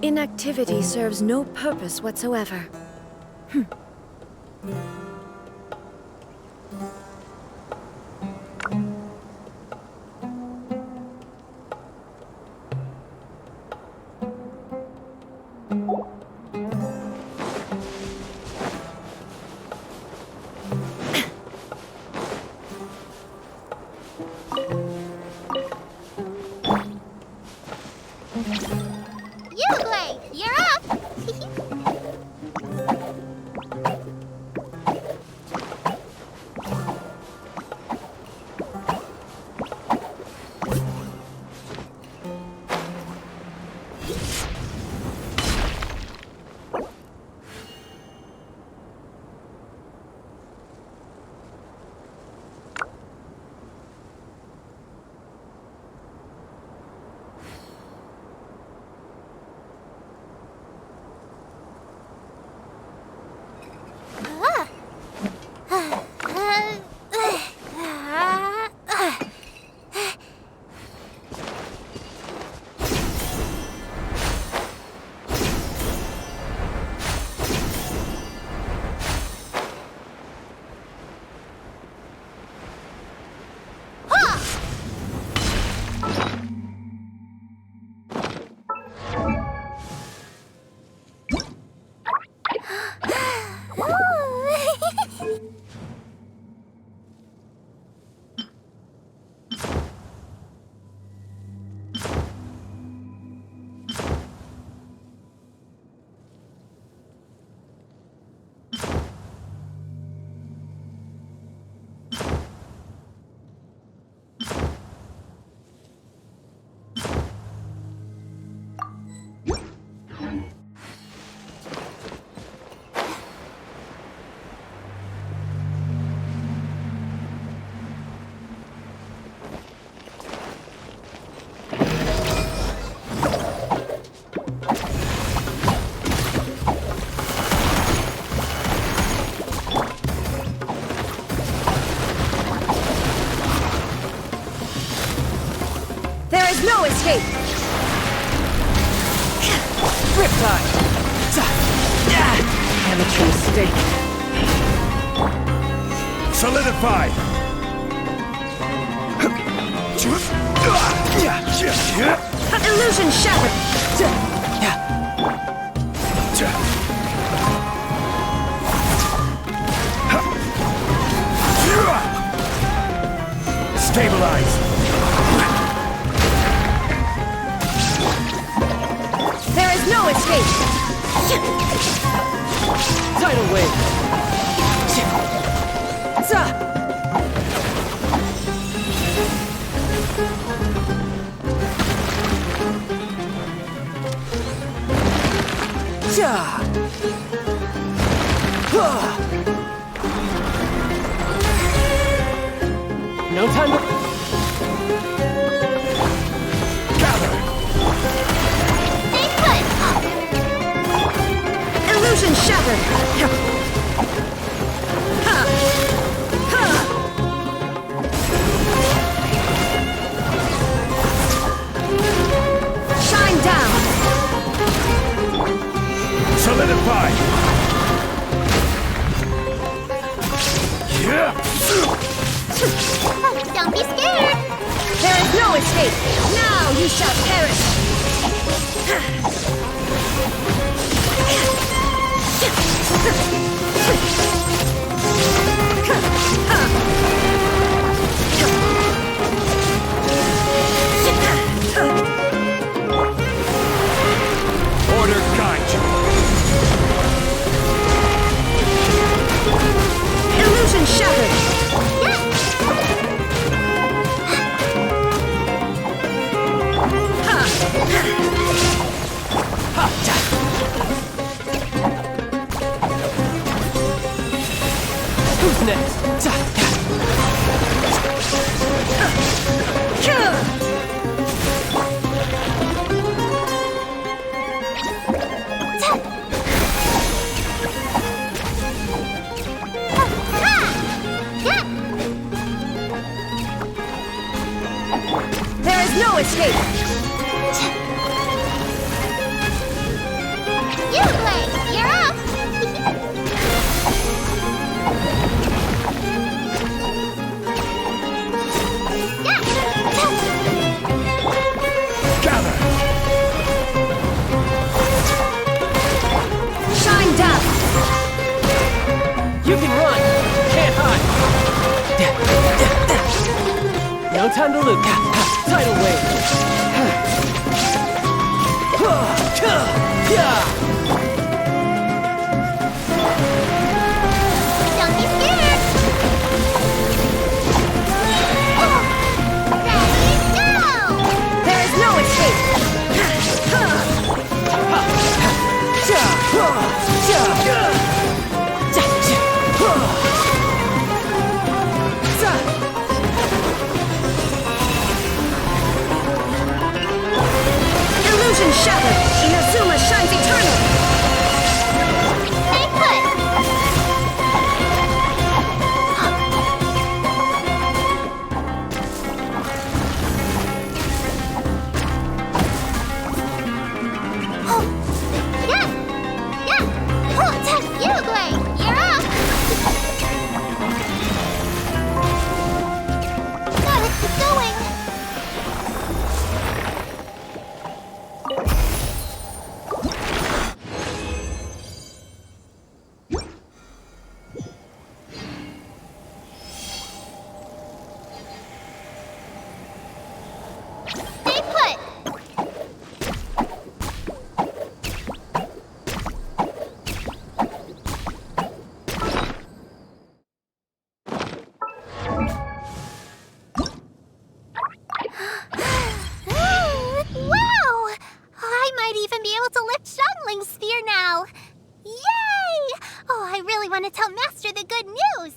Inactivity serves no purpose whatsoever. You're up! No escape! Riptide! Amateur mistake. Solidify! Illusion shattered! Stabilize! There is no escape! Tidal wave! No time to... Illusion shattered! Shine down! Solidify! Don't be scared! There is no escape! Now you shall perish! Order guide you! Illusion Next. There is no escape! Uglay, you're up! Gather! Shine down! You can run! Can't hide! No time to lose. Tidal wave! Don't be scared! Ready, go! There is no escape! Illusion shattered! Inazuma shines eternal! Stay put! Uglay, you're up! Gotta keep going! Stay put! Wow! I might even be able to lift Xiangling's spear now! Yay! Oh, I really want to tell Master the good news!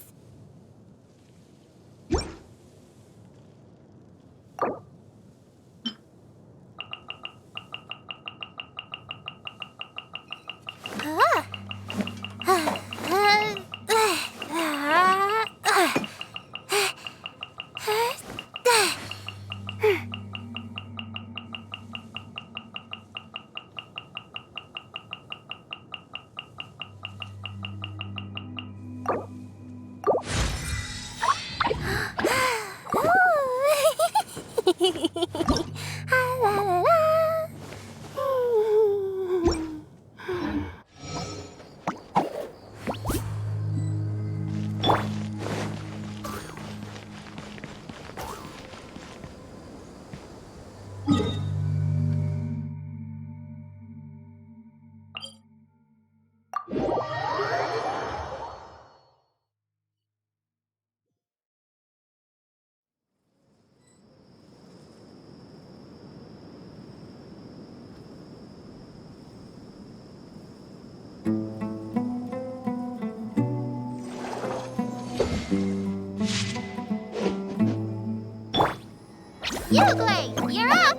Uglay, you're up!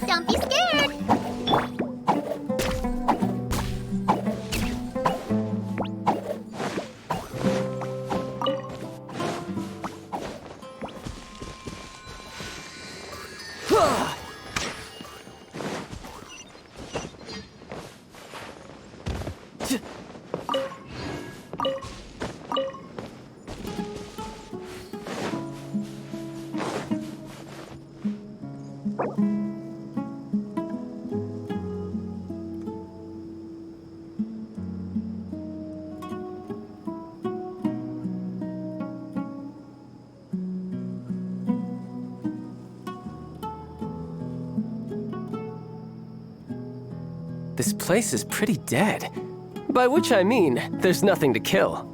Don't be scared! This place is pretty dead. By which I mean, there's nothing to kill.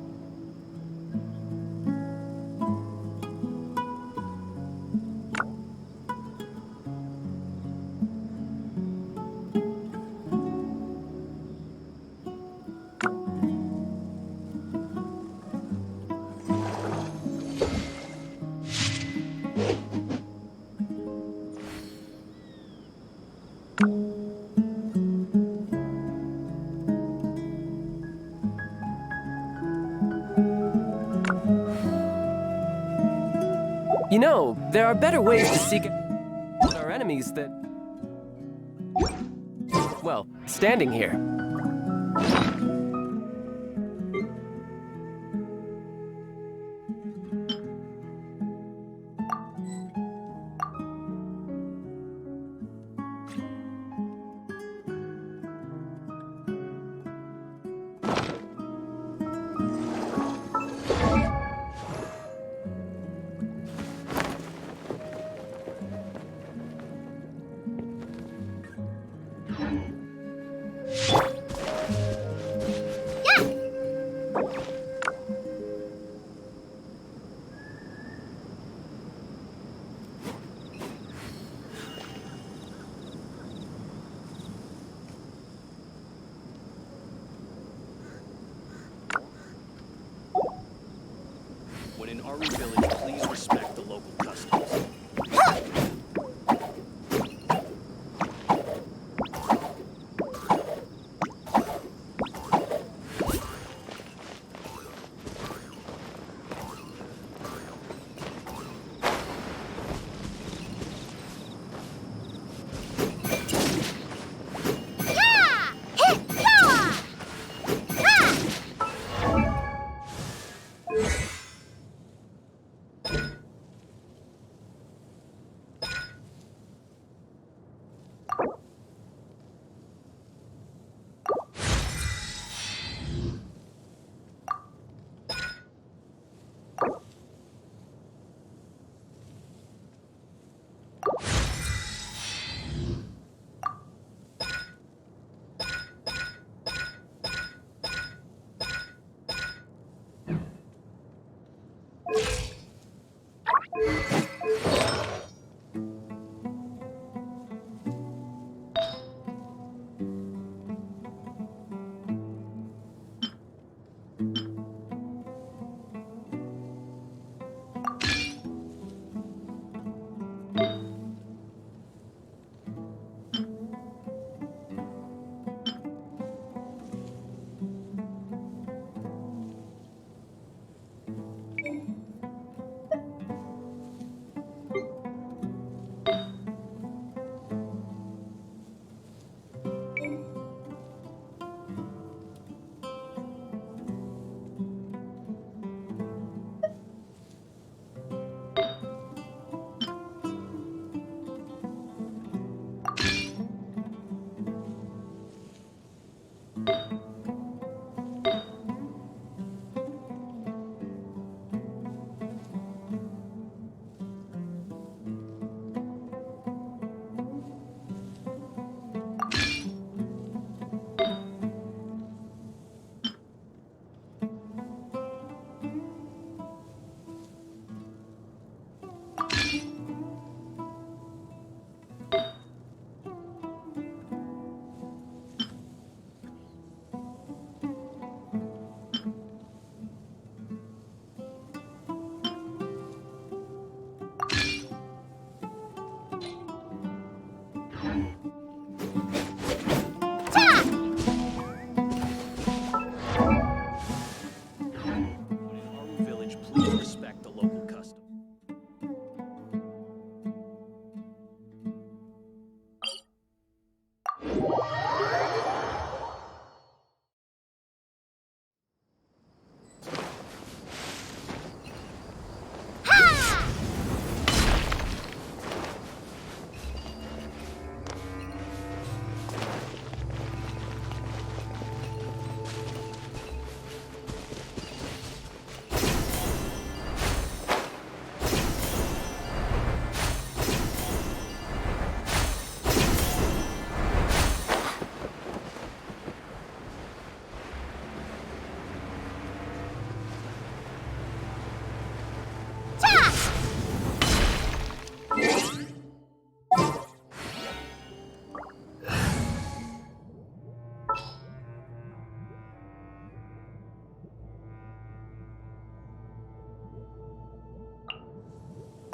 You know, there are better ways to seek out our enemies than... well, standing here. When in Aru Village, please respect the local customs.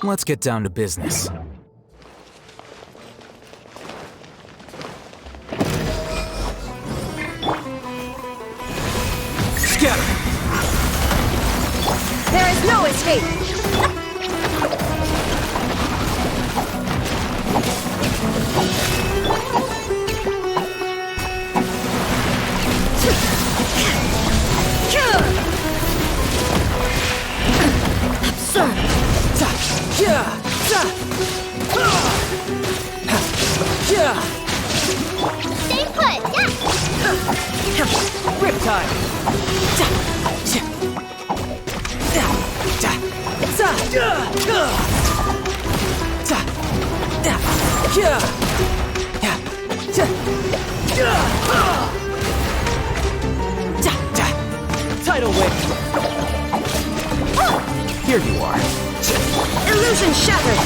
Let's get down to business. There is no escape! Tidal wave. Here you are. Illusion shattered!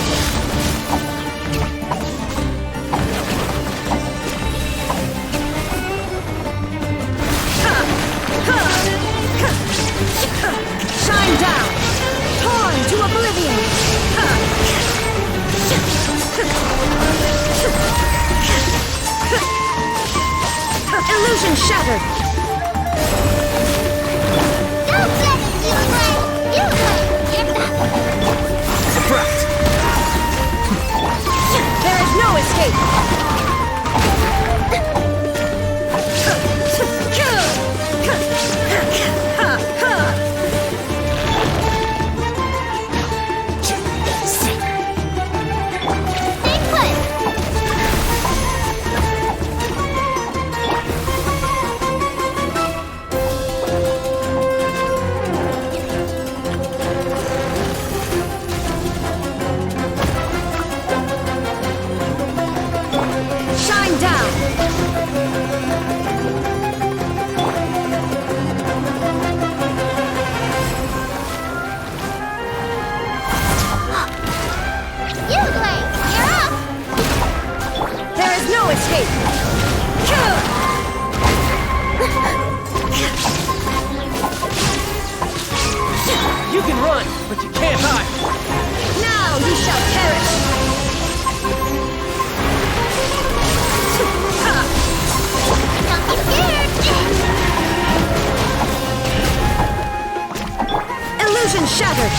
Shine down! Torn to oblivion! Illusion shattered! Don't get it, Subtract. There is no escape! Shine down! Youngling, you're up! There is no escape! You can run, but you can't hide. Now you shall perish! Don't be scared! Illusion shattered!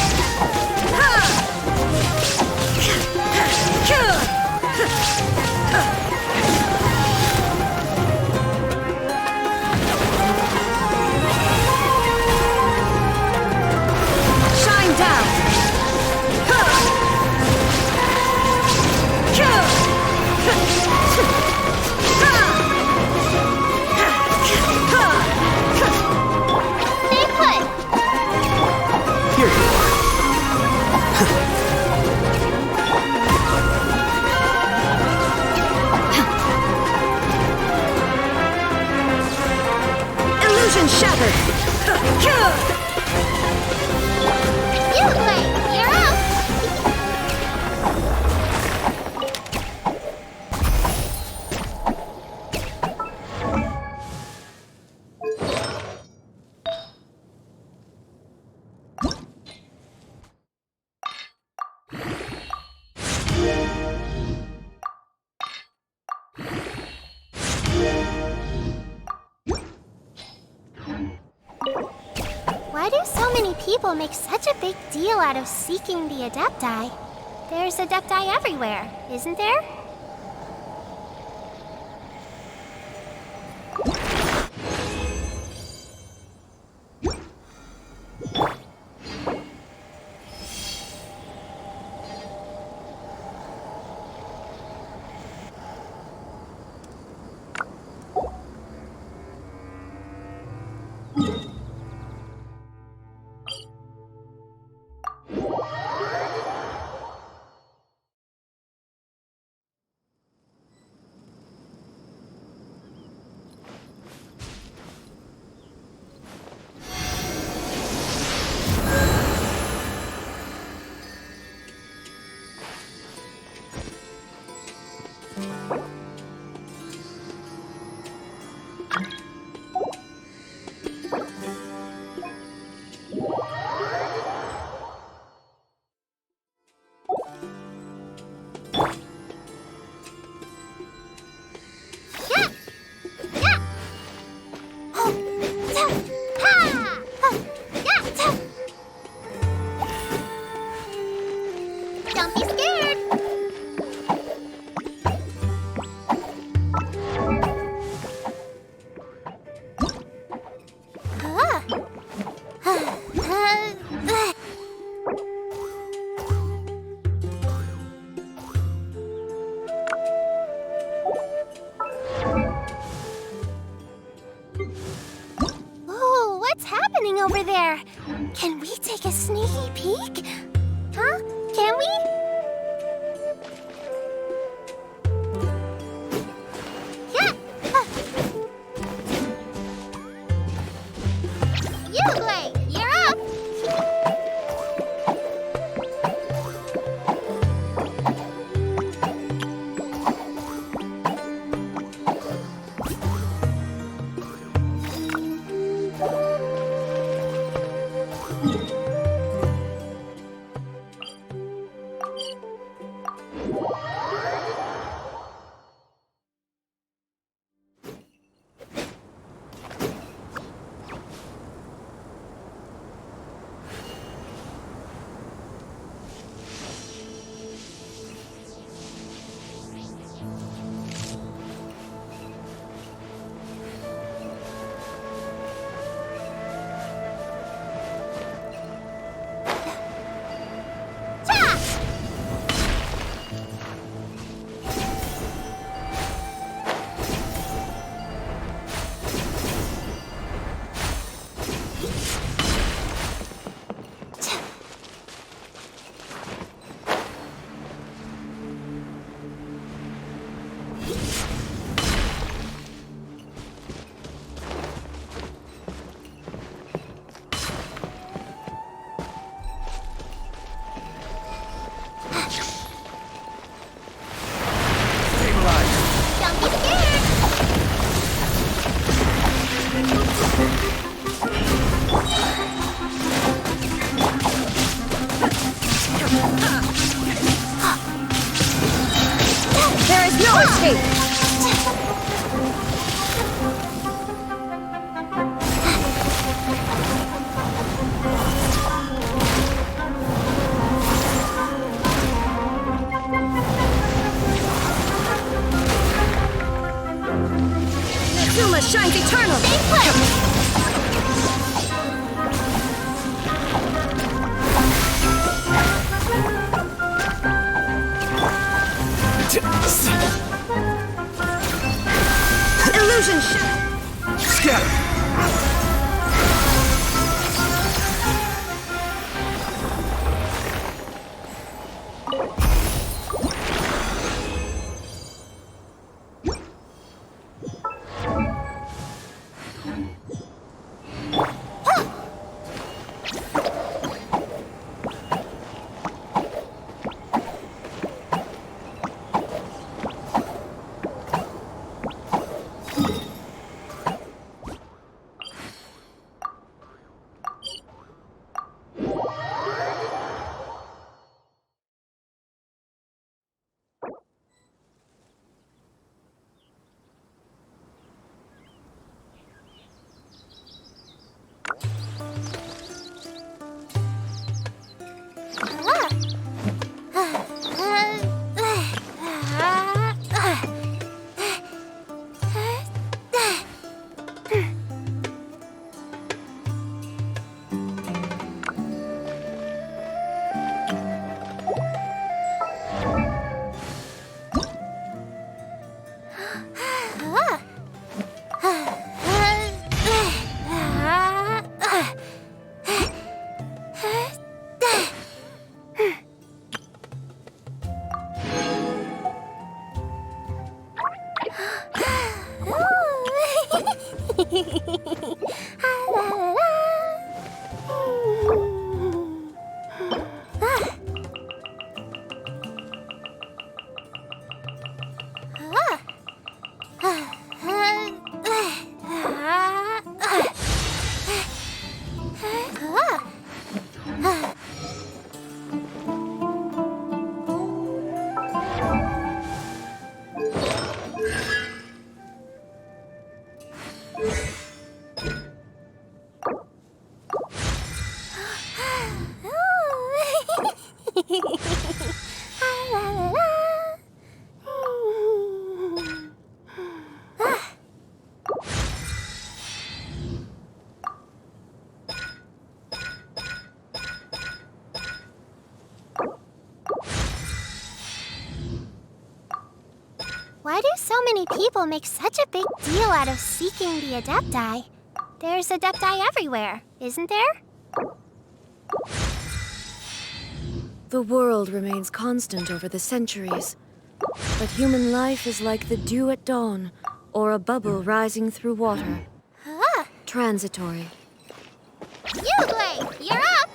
Shine down! Stay put! Here you are. Illusion shattered! Youngling, you're up! Why do so many people make such a big deal out of seeking the Adepti? There's Adepti everywhere, isn't there? happening over there? Can we take a sneaky peek? Huh? Can we? Yeah. Uruguay, you're up. There is no escape! Zuma shines eternal! Stay put! Illusion Scatter! Why do so many people make such a big deal out of seeking the Adepti? There's Adepti everywhere, isn't there? The world remains constant over the centuries, but human life is like the dew at dawn, or a bubble rising through water. Transitory. Yugli, you're up!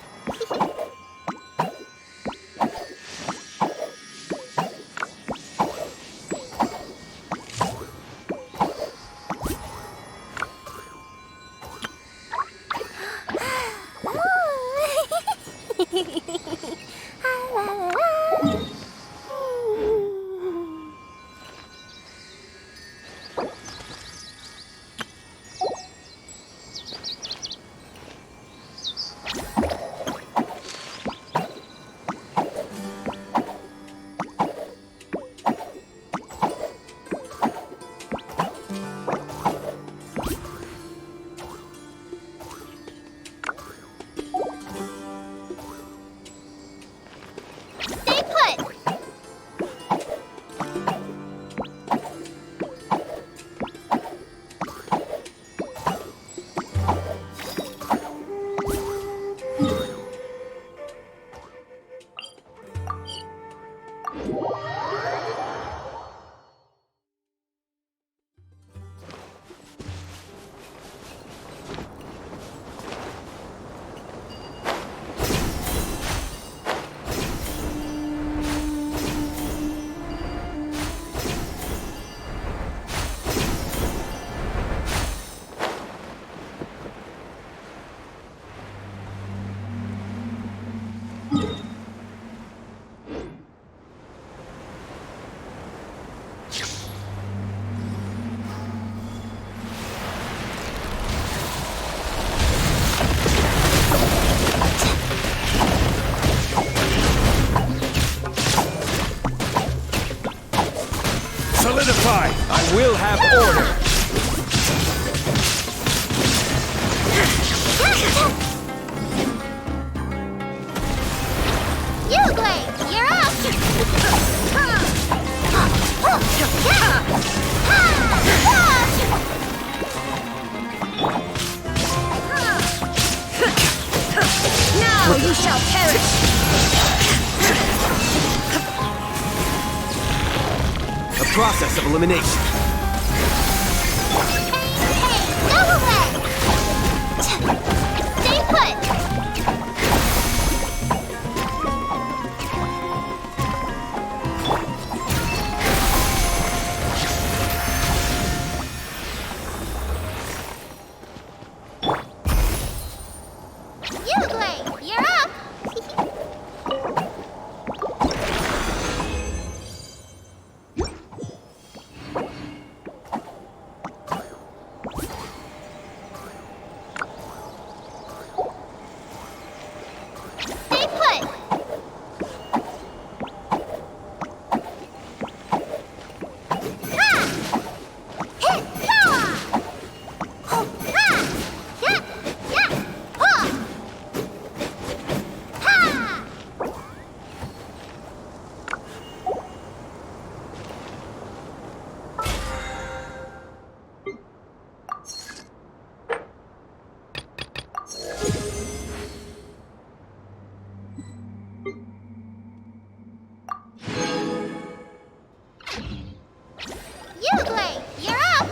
Solidify! I will have order! Yugli, you're up! Now you shall perish! A process of elimination. Go away! Stay put! Yugli, you're up! Stay put! Ha! Hit! Power! Ha! Yeah! Yeah! Ha! Ha! Yugli, you're up!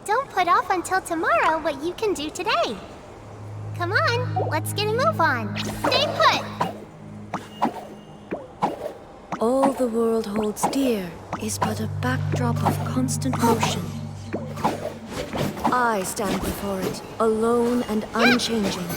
Don't put off until tomorrow what you can do today. Come on, let's get a move on. Stay put! All the world holds dear is but a backdrop of constant motion. I stand before it, alone and unchanging.